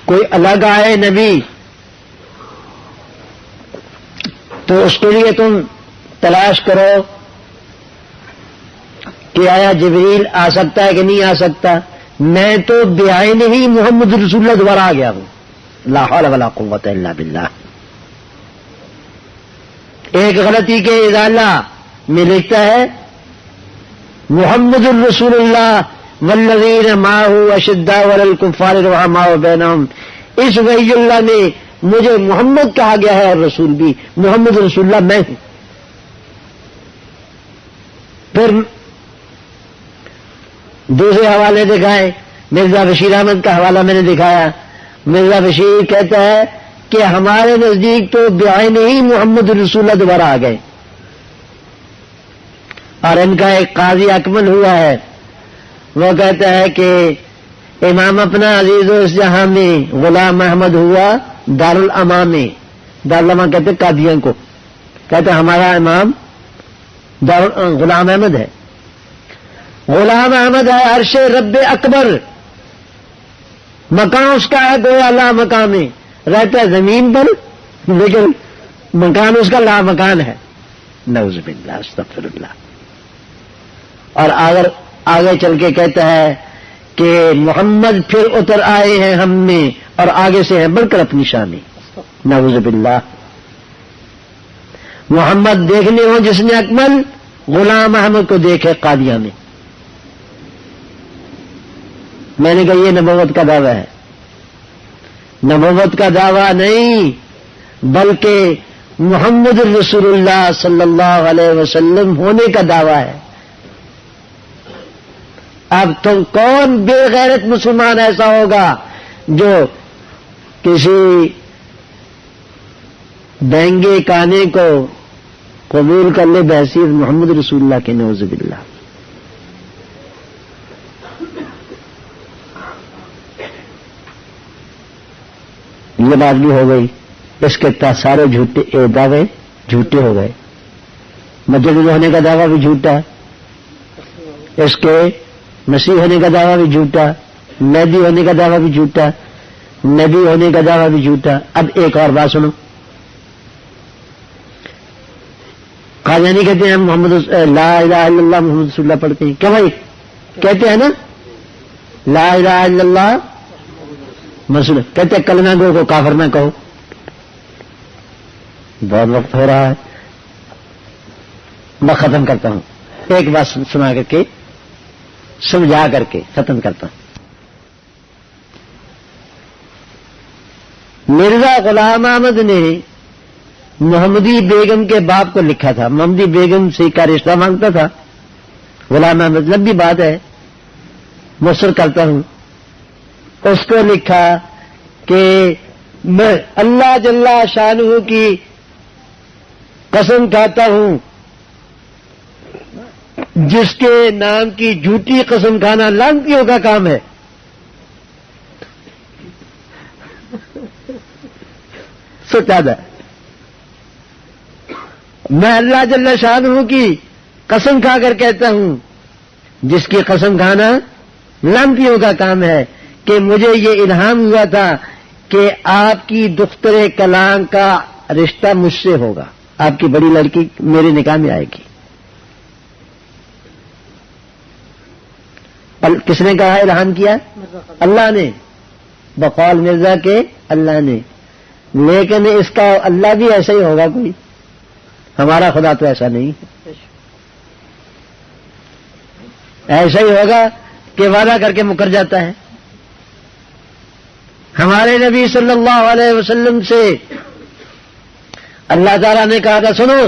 کوئی الگ آئے نبی تو اس کے لیے تم تلاش کرو کہ آیا جبریل آ سکتا ہے کہ نہیں آ سکتا. میں تو بعین ہی محمد رسول اللہ دوبارہ آ گیا ہوں. لا حول ولا قوت الا باللہ. ایک غلطی کے ازالہ میں لکھتا ہے محمد الرسول اللہ والذین معہ اشداء علی الکفار رحماء بینہم. اس وحی اللہ میں مجھے محمد کہا گیا ہے اور رسول بھی محمد رسول اللہ میں ہوں. پھر دوسرے حوالے دکھائے. مرزا بشیر احمد کا حوالہ میں نے دکھایا. مرزا بشیر کہتا ہے کہ ہمارے نزدیک تو بعین ہی محمد رسول اللہ دوبارہ آ گئے. اور ان کا ایک قاضی اکمل ہوا ہے، وہ کہتا ہے کہ امام اپنا عزیز و اس جہاں میں غلام احمد ہوا دارالامام میں. دارالامام کہتے قادیان کو، کہتے ہمارا امام غلام احمد ہے. غلام احمد ہے عرش رب اکبر، مکان اس کا ہے گویا لا مکان میں، رہتا ہے زمین پر لیکن مکان اس کا لا مکان ہے. نعوذ باللہ استغفر اللہ. اور اگر آگے چل کے کہتا ہے کہ محمد پھر اتر آئے ہیں ہم میں اور آگے سے ہیں بڑھ کر اپنی شان. نعوذ باللہ. محمد دیکھنے ہو جس نے اکمل، غلام احمد کو دیکھے قادیہ میں. میں نے کہا یہ نبوت کا دعویٰ ہے. نبوت کا دعویٰ نہیں بلکہ محمد الرسول اللہ صلی اللہ علیہ وسلم ہونے کا دعویٰ ہے. اب تم کون بے غیرت مسلمان ایسا ہوگا جو کسی بینگے کانے کو قبول کر لے بحیثیت محمد رسول اللہ کے؟ نعوذ باللہ. یہ بات بھی ہو گئی. اس کے سارے جھوٹے دعوے جھوٹے ہو گئے. مجدد ہونے کا دعویٰ بھی جھوٹا، اس کے مسیح ہونے کا دعویٰ بھی جھوٹا، مہدی ہونے کا دعویٰ بھی جھوٹا، نبی ہونے کا دعویٰ بھی جھوٹا. اب ایک اور بات سنو. قادیانی کہتے ہیں ہم محمد لا الہ الا اللہ محمد رسول اللہ پڑھتے ہیں. کیا بھائی کہتے ہیں نا لا الہ الا اللہ مسئلہ؟ کہتے ہیں کلمہ گو کو کافر نہ کہو. بہت وقت ہو رہا ہے، میں ختم کرتا ہوں. ایک بات سنا کر کے سمجھا کر کے ختم کرتا ہوں. مرزا غلام احمد نے محمدی بیگم کے باپ کو لکھا تھا. محمدی بیگم سے کا رشتہ مانگتا تھا غلام احمد. لمبی بات ہے، مختصر کرتا ہوں. اس کو لکھا کہ میں اللہ جل شانہ کی قسم کھاتا ہوں جس کے نام کی جھوٹی قسم کھانا لعنتیوں کا کام ہے. سچا تھا. میں اللہ جل شانہ کی قسم کھا کر کہتا ہوں جس کی قسم کھانا لعنتیوں کا کام ہے کہ مجھے یہ الہام ہوا تھا کہ آپ کی دختر کلام کا رشتہ مجھ سے ہوگا. آپ کی بڑی لڑکی میرے نکاح میں آئے گی. کس نے کہا الہام کیا؟ اللہ نے، بقول مرزا کے اللہ نے. لیکن اس کا اللہ بھی ایسا ہی ہوگا کوئی؟ ہمارا خدا تو ایسا نہیں ہے. ایسا ہی ہوگا کہ وعدہ کر کے مکر جاتا ہے. ہمارے نبی صلی اللہ علیہ وسلم سے اللہ تعالیٰ نے کہا تھا سنو،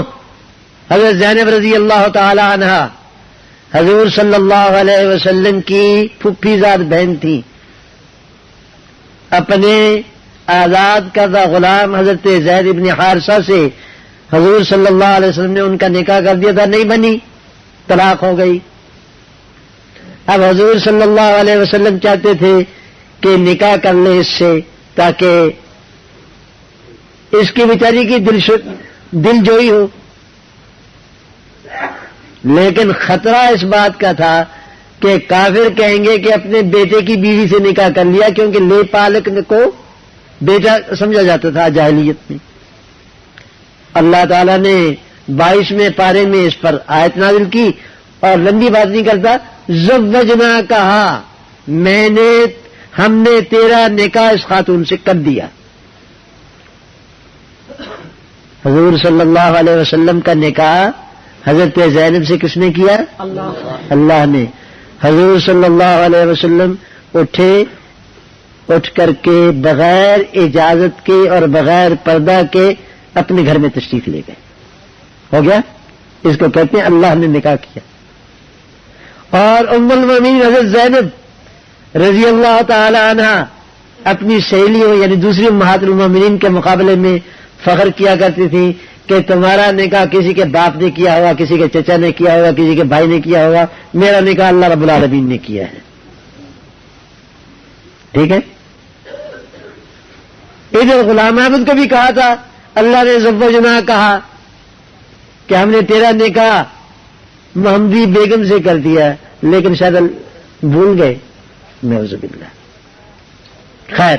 حضرت زینب رضی اللہ تعالی عنہ حضور صلی اللہ علیہ وسلم کی پھپھی زاد بہن تھی. اپنے آزاد کردہ غلام حضرت زید ابن حارثہ سے حضور صلی اللہ علیہ وسلم نے ان کا نکاح کر دیا تھا. نہیں بنی، طلاق ہو گئی. اب حضور صلی اللہ علیہ وسلم چاہتے تھے کہ نکاح کر لے اس سے تاکہ اس کی بیچاری کی دل جوئی ہو. لیکن خطرہ اس بات کا تھا کہ کافر کہیں گے کہ اپنے بیٹے کی بیوی سے نکاح کر لیا، کیونکہ لے پالک کو بیٹا سمجھا جاتا تھا جاہلیت میں. اللہ تعالیٰ نے 22ویں پارے میں اس پر آیت نازل کی، اور لمبی بات نہیں کرتا، زوجنا کہا ہم نے تیرا نکاح اس خاتون سے کر دیا. حضور صلی اللہ علیہ وسلم کا نکاح حضرت زینب سے کس نے کیا؟ اللہ نے. حضور صلی اللہ علیہ وسلم اٹھ کر کے بغیر اجازت کے اور بغیر پردہ کے اپنے گھر میں تشریف لے گئے. ہو گیا، اس کو کہتے ہیں اللہ نے نکاح کیا. اور ام المؤمنین حضرت زینب رضی اللہ تعالی عنہ اپنی سہیلیوں یعنی دوسری امہات المؤمنین کے مقابلے میں فخر کیا کرتی تھی کہ تمہارا نکاح کسی کے باپ نے کیا ہوگا، کسی کے چچا نے کیا ہوگا، کسی کے بھائی نے کیا ہوگا، میرا نکاح اللہ رب العالمین نے کیا ہے. ٹھیک ہے. ادھر غلام احمد کو بھی کہا تھا اللہ نے زوجنا کہا کہ ہم نے تیرا نکاح محمدی بیگم سے کر دیا، لیکن شاید بھول گئے. نعوذ باللہ. خیر،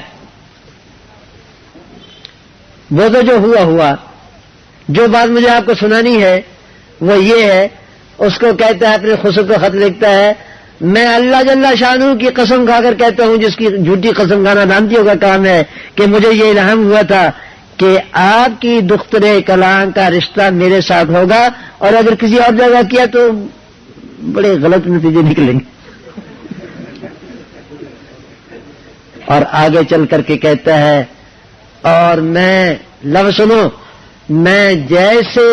وہ تو جو ہوا. جو بات مجھے آپ کو سنانی ہے وہ یہ ہے، اس کو کہتا ہے اپنے خسر کو خط لکھتا ہے، میں اللہ جل شانہ کی قسم کھا کر کہتا ہوں، جس کی جھوٹی قسم کھانا لعنتیوں کا کام ہے، کہ مجھے یہ الہام ہوا تھا کہ آپ کی دختر کلام کا رشتہ میرے ساتھ ہوگا، اور اگر کسی اور جگہ کیا تو بڑے غلط نتیجے نکلیں گے. اور آگے چل کر کے کہتا ہے، اور میں لفظ سنو، میں جیسے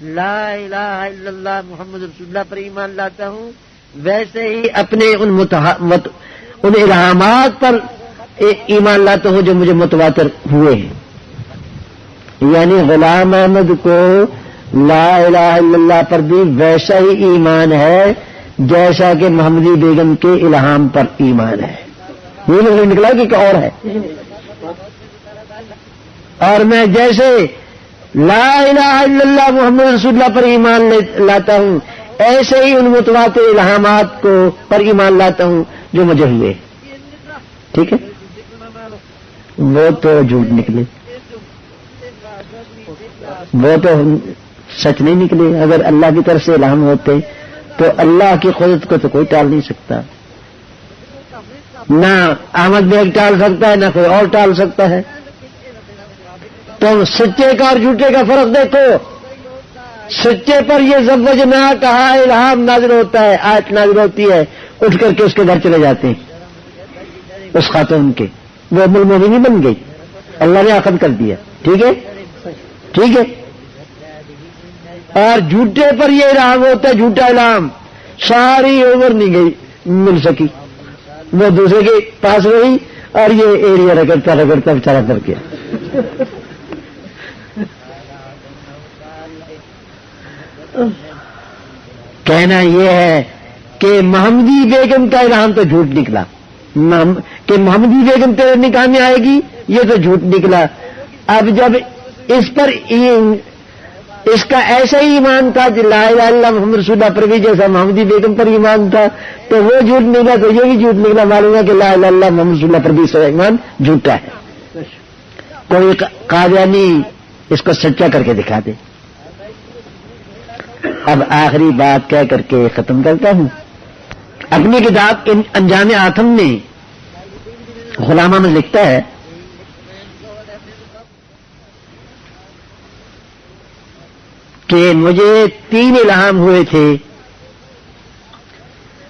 لا الہ الا اللہ محمد رسول اللہ پر ایمان لاتا ہوں، ویسے ہی اپنے ان الہامات پر ایمان لاتا ہوں جو مجھے متواتر ہوئے ہیں. یعنی غلام احمد کو لا الہ الا اللہ پر بھی ویسا ہی ایمان ہے جیسا کہ محمدی بیگم کے الہام پر ایمان ہے. یہ نہیں نکلا کہ اور ہے. اور میں جیسے لا الہ الا اللہ محمد رسول اللہ پر ایمان لاتا ہوں، ایسے ہی ان متواتر الہامات کو پر ایمان لاتا ہوں جو مجھے ہوئے. ٹھیک ہے. وہ تو جھوٹ نکلے، وہ تو سچ نہیں نکلے. اگر اللہ کی طرف سے الہام ہوتے تو اللہ کی قدرت کو تو کوئی ٹال نہیں سکتا. نہ احمد بیگ ٹال سکتا ہے، نہ کوئی اور ٹال سکتا ہے. تو سچے کا اور جھوٹے کا فرق دیکھو. سچے پر یہ زوجنا کہا الہام نازل ہوتا ہے، آیت نازل ہوتی ہے، اٹھ کر کے اس کے گھر چلے جاتے ہیں اس خاتون کے، وہ ام المؤمنین بن گئی، اللہ نے عقد کر دیا. ٹھیک ہے، ٹھیک ہے. اور جھوٹے پر یہ الہام ہوتا ہے، جھوٹا الہام، ساری عمر نہیں گئی مل سکی، وہ دوسرے کے پاس رہی اور یہ ایریا رگڑتا بچارا کر کے. کہنا یہ ہے کہ محمدی بیگم کا الہام تو جھوٹ نکلا، کہ محمدی بیگم تیرے نکاح میں آئے گی، یہ تو جھوٹ نکلا. اب جب اس کا ایسا ہی ایمان تھا کہ لا الہ الا اللہ محمد رسول اللہ پر بھی جیسا محمدی بیگم پر ایمان تھا، تو وہ جھوٹ نکلا تو یہ بھی جھوٹ نکلا. معلوم ہے کہ لا الہ الا اللہ محمد رسول اللہ پر بھی اس کا ایمان جھوٹا ہے. کوئی قادیانی اس کو سچا کر کے دکھا دے. اب آخری بات کہہ کر کے ختم کرتا ہوں. اپنی کتاب انجام آتم میں غلام احمد لکھتا ہے کہ مجھے 3 الہام ہوئے تھے.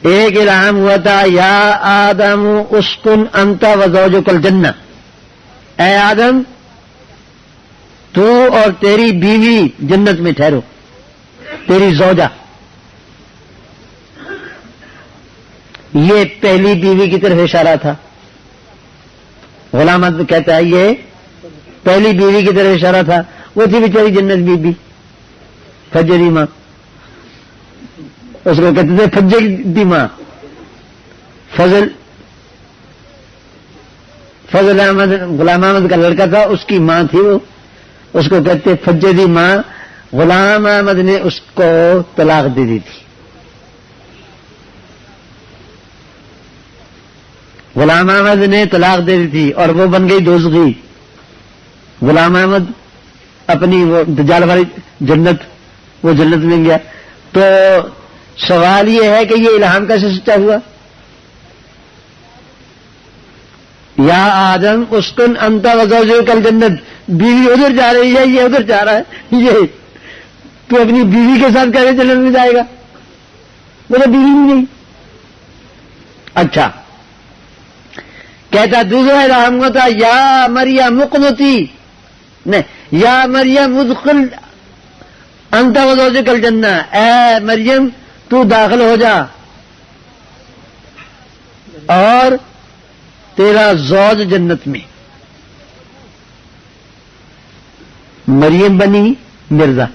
ایک الہام ہوا تھا، یا آدم اسکن انت وزوجک الجنہ، اے آدم تو اور تیری بیوی جنت میں ٹھہرو، تیری زوجہ. یہ پہلی بیوی کی طرف اشارہ تھا. غلام احمد کہتا ہے یہ پہلی بیوی کی طرف اشارہ تھا. وہ تھی بیچاری جنت بی بی فجری ماں، اس کو کہتے تھے فجر دی ماں. فضل فضل احمد غلام احمد کا لڑکا تھا، اس کی ماں تھی، وہ اس کو کہتے فجدی ماں. غلام احمد نے اس کو طلاق دے دی تھی. غلام احمد نے طلاق دے دی تھی اور وہ بن گئی دوزخی. غلام احمد اپنی وہ دجال والی جنت، وہ جنت میں گیا. تو سوال یہ ہے کہ یہ الہام کیسے سچا ہوا؟ یا آدم اسکن انت وزوجک الجنت، بیوی ادھر جا رہی ہے، یہ ادھر جا رہا ہے، یہ تو اپنی بیوی کے ساتھ کیسے جنت میں جائے گا؟ بولے بیوی بھی نہیں. اچھا کہتا دوسرا الہام ہوتا یا مریم مقنتی، نہیں یا مریم ادخل انت وزوجک الجنہ، اے مریم تو داخل ہو جا اور تیرا زوج جنت میں. مریم بنی مرزا.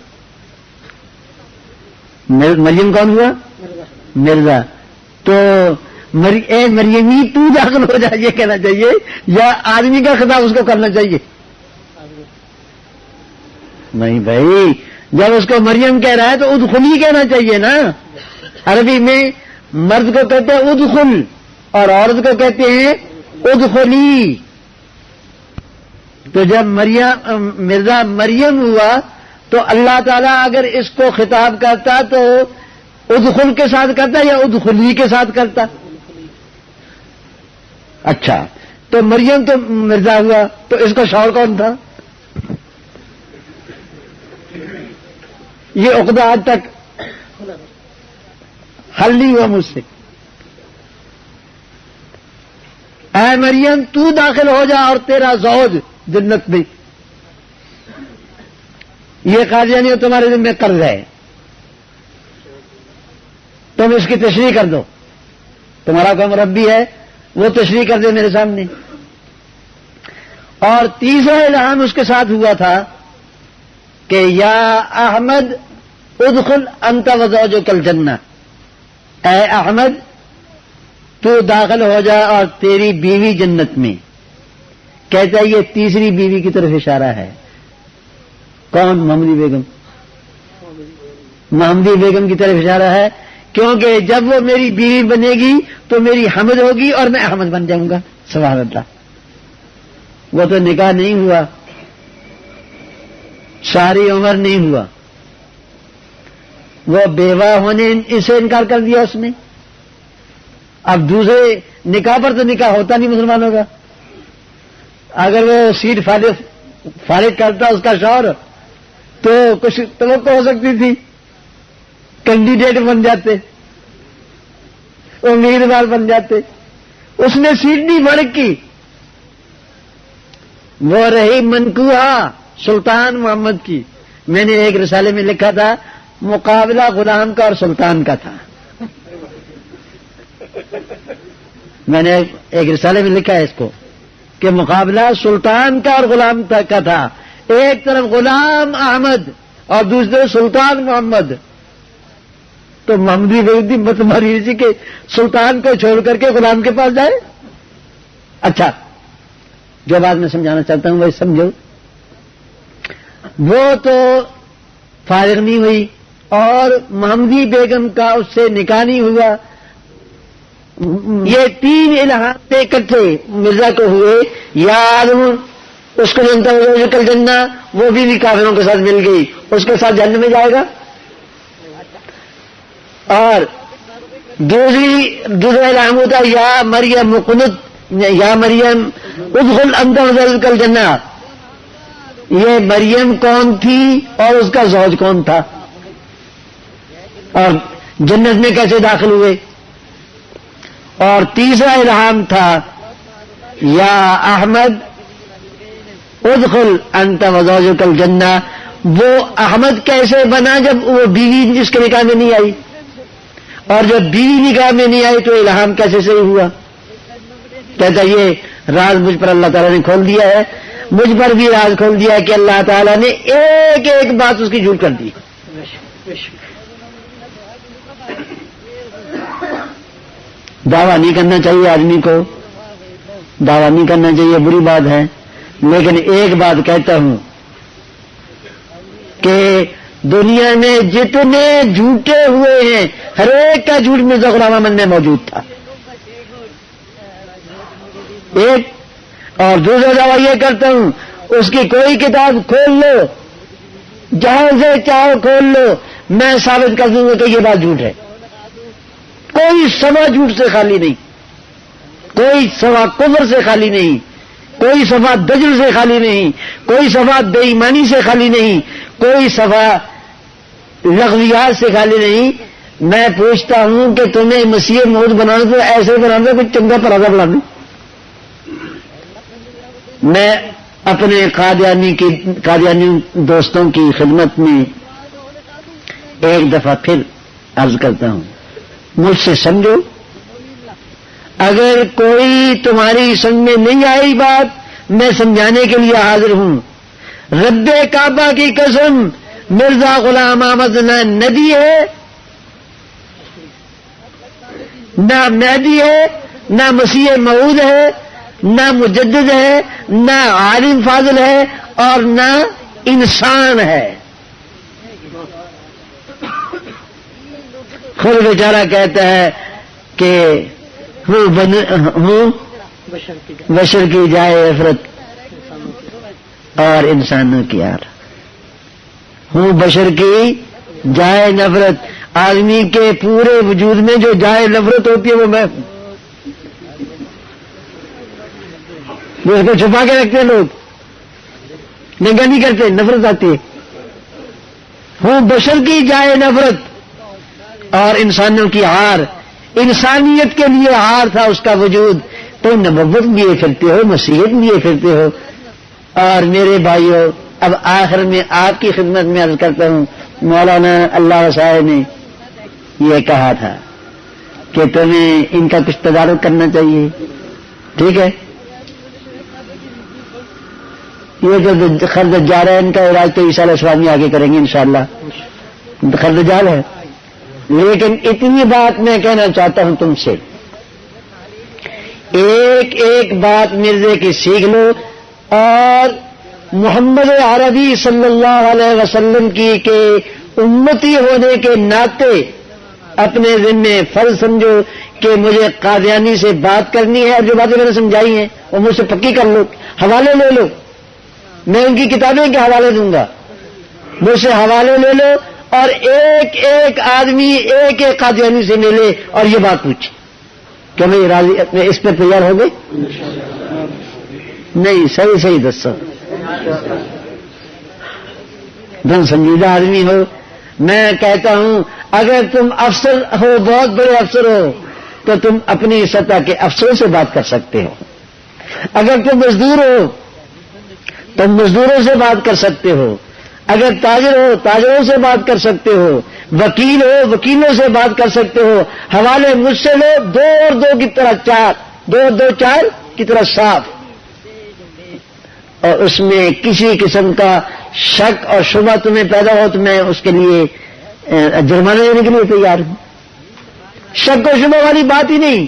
مریم کون ہوا؟ مرزا. تو اے مریمی تو داخل ہو جا، یہ کہنا چاہیے یا آدمی کا خطاب اس کو کرنا چاہیے؟ نہیں بھائی، جب اس کو مریم کہہ رہا ہے تو ادخلی کہنا چاہیے نا. عربی میں مرد کو کہتے ہیں ادخل اور عورت کو کہتے ہیں ادخلی. تو جب مرزا مریم ہوا تو اللہ تعالیٰ اگر اس کو خطاب کرتا تو ادخل کے ساتھ کرتا یا ادخلی کے ساتھ کرتا؟ اچھا تو مریم تو مرزا ہوا تو اس کا شوہر کون تھا؟ یہ عقدہ آج تک حل نہیں ہوا مجھ سے. اے مریم تو داخل ہو جا اور تیرا زوج جنت میں. یہ قادیانی تمہارے دل میں قرض ہے، تم اس کی تشریح کر دو. تمہارا کوئی مربی ہے وہ تشریح کر دے میرے سامنے. اور تیسرا الہام اس کے ساتھ ہوا تھا کہ یا احمد ادخل انت وزوجک الجنہ، اے احمد تو داخل ہو جا اور تیری بیوی جنت میں. کہتا ہے یہ تیسری بیوی کی طرف اشارہ ہے. کون؟ محمدی بیگم. محمدی بیگم کی طرف اشارہ ہے کیونکہ جب وہ میری بیوی بنے گی تو میری حمد ہوگی اور میں احمد بن جاؤں گا. سبحان اللہ. وہ تو نکاح نہیں ہوا، ساری عمر نہیں ہوا، وہ بیوہ ہونے اسے انکار کر دیا اس نے. اب دوسرے نکاح پر تو نکاح ہوتا نہیں مسلمانوں کا. اگر وہ سیٹ فارغ کرتا اس کا شوہر تو کچھ توقع ہو سکتی تھی، کینڈیڈیٹ بن جاتے، امیدوار بن جاتے. اس نے سیٹ نہیں بڑھ کی، وہ رہی منقوہ سلطان محمد کی. میں نے ایک رسالے میں لکھا تھا مقابلہ غلام کا اور سلطان کا تھا. میں نے ایک رسالے میں لکھا ہے اس کو کہ مقابلہ سلطان کا اور غلام کا تھا. ایک طرف غلام احمد اور دوسری طرف سلطان محمد. تو محمدی بیگم مت ماری اسی کے سلطان کو چھوڑ کر کے غلام کے پاس جائے. اچھا جو بات میں سمجھانا چاہتا ہوں وہی سمجھو. وہ تو فارغ نہیں ہوئی اور محمدی بیگم کا اس سے نکاح نہیں ہوا. یہ تین الہام اکٹھے مرزا کو ہوئے. یا آدم اس کو جنتا کل جنہ، وہ بھی کافروں کے ساتھ مل گئی، اس کے ساتھ جنت میں جائے گا. اور دوسرا الہام ہوتا یا مریم مقنت، یا مریم ادخل انت وزوجک الجنہ. یہ مریم کون تھی اور اس کا زوج کون تھا اور جنت میں کیسے داخل ہوئے. اور تیسرا الہام تھا یا احمد ادخل انت وزوجک الجنہ. وہ احمد کیسے بنا جب وہ بیوی جس کے نکاح میں نہیں آئی، اور جب بیوی نکاح میں نہیں آئی تو الہام کیسے صحیح ہوا. کہتا یہ راز مجھ پر اللہ تعالیٰ نے کھول دیا ہے. مجھ پر بھی راز کھول دیا ہے کہ اللہ تعالیٰ نے ایک ایک بات اس کی جھوٹ کر دی. دعویٰ نہیں کرنا چاہیے آدمی کو دعویٰ نہیں کرنا چاہیے، بری بات ہے، لیکن ایک بات کہتا ہوں کہ دنیا میں جتنے جھوٹے ہوئے ہیں ہر ایک کا جھوٹ مرزا غلام احمد میں موجود تھا. ایک اور دوسرا دعویٰ یہ کرتا ہوں، اس کی کوئی کتاب کھول لو، جہاں سے چاہو کھول لو، میں ثابت کر دوں گا کہ یہ بات جھوٹ ہے. کوئی صفحہ جھوٹ سے خالی نہیں، کوئی صفحہ کفر سے خالی نہیں، کوئی صفحہ دجل سے خالی نہیں، کوئی صفحہ بے ایمانی سے خالی نہیں، کوئی صفحہ لغویات سے خالی نہیں. میں پوچھتا ہوں کہ تمہیں مسیح موعود بنانا تو ایسے بنانا کچھ چنگا پراگا بنانا. میں اپنے قادیانی دوستوں کی خدمت میں ایک دفعہ پھر عرض کرتا ہوں، مجھ سے سمجھو، اگر کوئی تمہاری سمجھ میں نہیں آئی بات میں سمجھانے کے لیے حاضر ہوں. رب کعبہ کی قسم، مرزا غلام احمد نہ نبی ہے، نہ مہدی ہے، نہ مسیح موعود ہے، نہ مجدد ہے، نہ عالم فاضل ہے، اور نہ انسان ہے. خود بیچارہ کہتا ہے کہ ہوں بشر کی جائے عفرت اور انسانوں کی آر، ہوں بشر کی جائے نفرت. آدمی کے پورے وجود میں جو جائے نفرت ہوتی ہے وہ میں ہوں. اس کو چھپا کے رکھتے ہیں لوگ، ننگا نہیں کرتے، نفرت آتی ہے. ہوں بشر کی جائے نفرت اور انسانوں کی ہار. انسانیت کے لیے ہار تھا اس کا وجود. تم نبوت لیے پھرتے ہو، مسیحیت لیے پھرتے ہو. اور میرے بھائیوں، اب آخر میں آپ کی خدمت میں عرض کرتا ہوں، مولانا اللہ صاحب نے یہ کہا تھا کہ تمہیں ان کا کچھ تدارک کرنا چاہیے. ٹھیک ہے، یہ جو خرد جا رہا ہے ان کا علاج تو عیسیٰ علیہ السلام آگے کریں گے انشاءاللہ. خرد جال ہے، لیکن اتنی بات میں کہنا چاہتا ہوں تم سے، ایک ایک بات مرزے کی سیکھ لو اور محمد عربی صلی اللہ علیہ وسلم کی کہ امتی ہونے کے ناطے اپنے ذمے فرض سمجھو کہ مجھے قادیانی سے بات کرنی ہے، اور جو باتیں میں نے سمجھائی ہیں وہ مجھ سے پکی کر لو. حوالے لے لو، میں ان کی کتابیں کے حوالے دوں گا، مجھ سے حوالے لے لو، اور ایک ایک آدمی ایک ایک قادیانی سے ملے اور یہ بات پوچھے کہ میں راضی اس پہ تیار ہو گئی. نہیں، صحیح دسو، تم سنجیدہ آدمی ہو. میں کہتا ہوں اگر تم افسر ہو، بہت بڑے افسر ہو، تو تم اپنی سطح کے افسروں سے بات کر سکتے ہو. اگر تم مزدور ہو تم مزدوروں سے بات کر سکتے ہو. اگر تاجر ہو تاجروں سے بات کر سکتے ہو. وکیل ہو وکیلوں سے بات کر سکتے ہو. حوالے مجھ سے لو، 2 اور 2 کی طرح 4، 2 اور 2 4 کی طرح صاف. اور اس میں کسی قسم کا شک اور شبہ تمہیں پیدا ہو تو میں اس کے لیے جرمانہ دینے کے لیے تیار ہوں. شک اور شبہ والی بات ہی نہیں.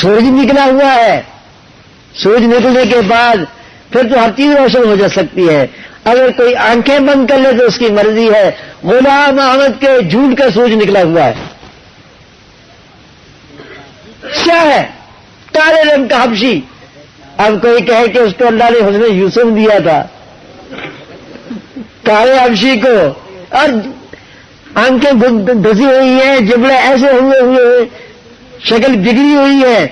سورج نکلا ہوا ہے، سورج نکلنے کے بعد پھر تو ہر چیز روشن ہو جا سکتی ہے. اگر کوئی آنکھیں بند کر لے تو اس کی مرضی ہے. غلام احمد کے جھوٹ کا سورج نکلا ہوا ہے. کیا ہے؟ کالے رنگ کا حبشی. اب کوئی کہے کہ اس کو اللہ نے حسن یوسف دیا تھا، کالے حبشی کو، اور آنکھیں دھسی ہوئی ہیں، جبڑے ایسے ہوئے شکل بگڑی ہوئی ہے.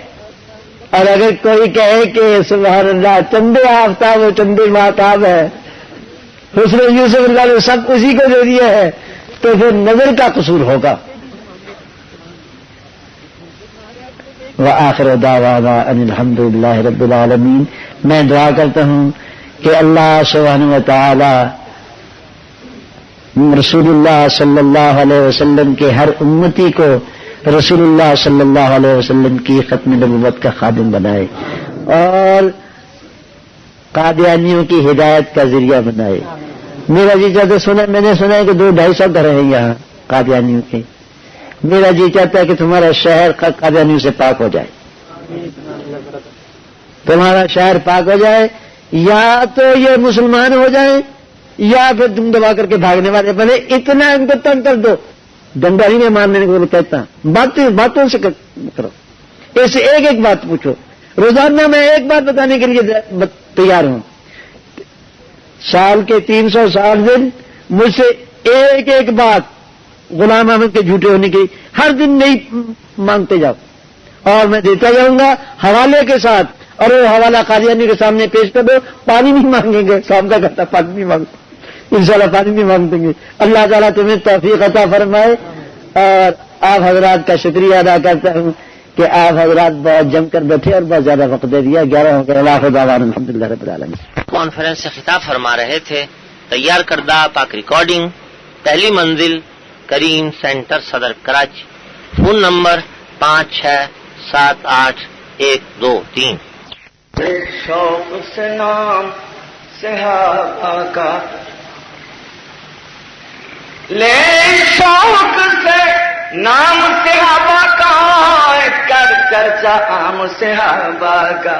اور اگر کوئی کہے کہ سبحان اللہ چندے آفتاب و چندے ماتاب ہے، حسن یوسف اللہ نے سب اسی کو دے دیا ہے، تو پھر نظر کا قصور ہوگا. وآخر دعوانا ان الحمد للہ رب العالمین. میں دعا کرتا ہوں کہ اللہ سبحانہ و تعالی رسول اللہ صلی اللہ علیہ وسلم کے ہر امتی کو رسول اللہ صلی اللہ علیہ وسلم کی ختم نبوت کا خادم بنائے اور قادیانیوں کی ہدایت کا ذریعہ بنائے. میرا جی چاہتا میں نے سنا ہے کہ 200-250 گھر ہیں یہاں قادیانیوں کے. میرا جی چاہتا ہے کہ تمہارا شہر قادیانیوں سے پاک ہو جائے. تمہارا شہر پاک ہو جائے، یا تو یہ مسلمان ہو جائیں یا پھر تم دبا کر کے بھاگنے والے بنے، اتنا ان کو تنگ کر دو. ڈنڈا ہی نہیں مارنے کو کہتا، باتوں سے کرو. ایسے ایک ایک بات پوچھو. روزانہ میں ایک بات بتانے کے لیے تیار ہوں. سال کے 360 دن مجھ سے ایک ایک بات غلام احمد کے جھوٹے ہونے کی ہر دن نہیں مانگتے جاؤ، اور میں دیتا جاؤں گا حوالے کے ساتھ. اور وہ حوالہ قادیانی کے سامنے پیش کر دو. پانی نہیں مانگیں گے، شام کا کرتا پانی نہیں مانگتے، انشاءاللہ پانی نہیں مانگیں گے. اللہ تعالیٰ تمہیں توفیق عطا فرمائے. اور آپ حضرات کا شکریہ ادا کرتا ہوں کہ آپ حضرات بہت جم کر بیٹھے اور بہت زیادہ وقت دے دیا. 11 ہو کر اللہ خدا الحمدللہ رب العالمین. کانفرنس سے خطاب فرما رہے تھے. تیار کردہ پاک ریکارڈنگ، پہلی منزل کریم سینٹر صدر کراچی. Phone number 56788123. شوق سے نام صحابہ کا، لے شوق سے نام صحابہ کا، کر چرچا عام صحابہ کا.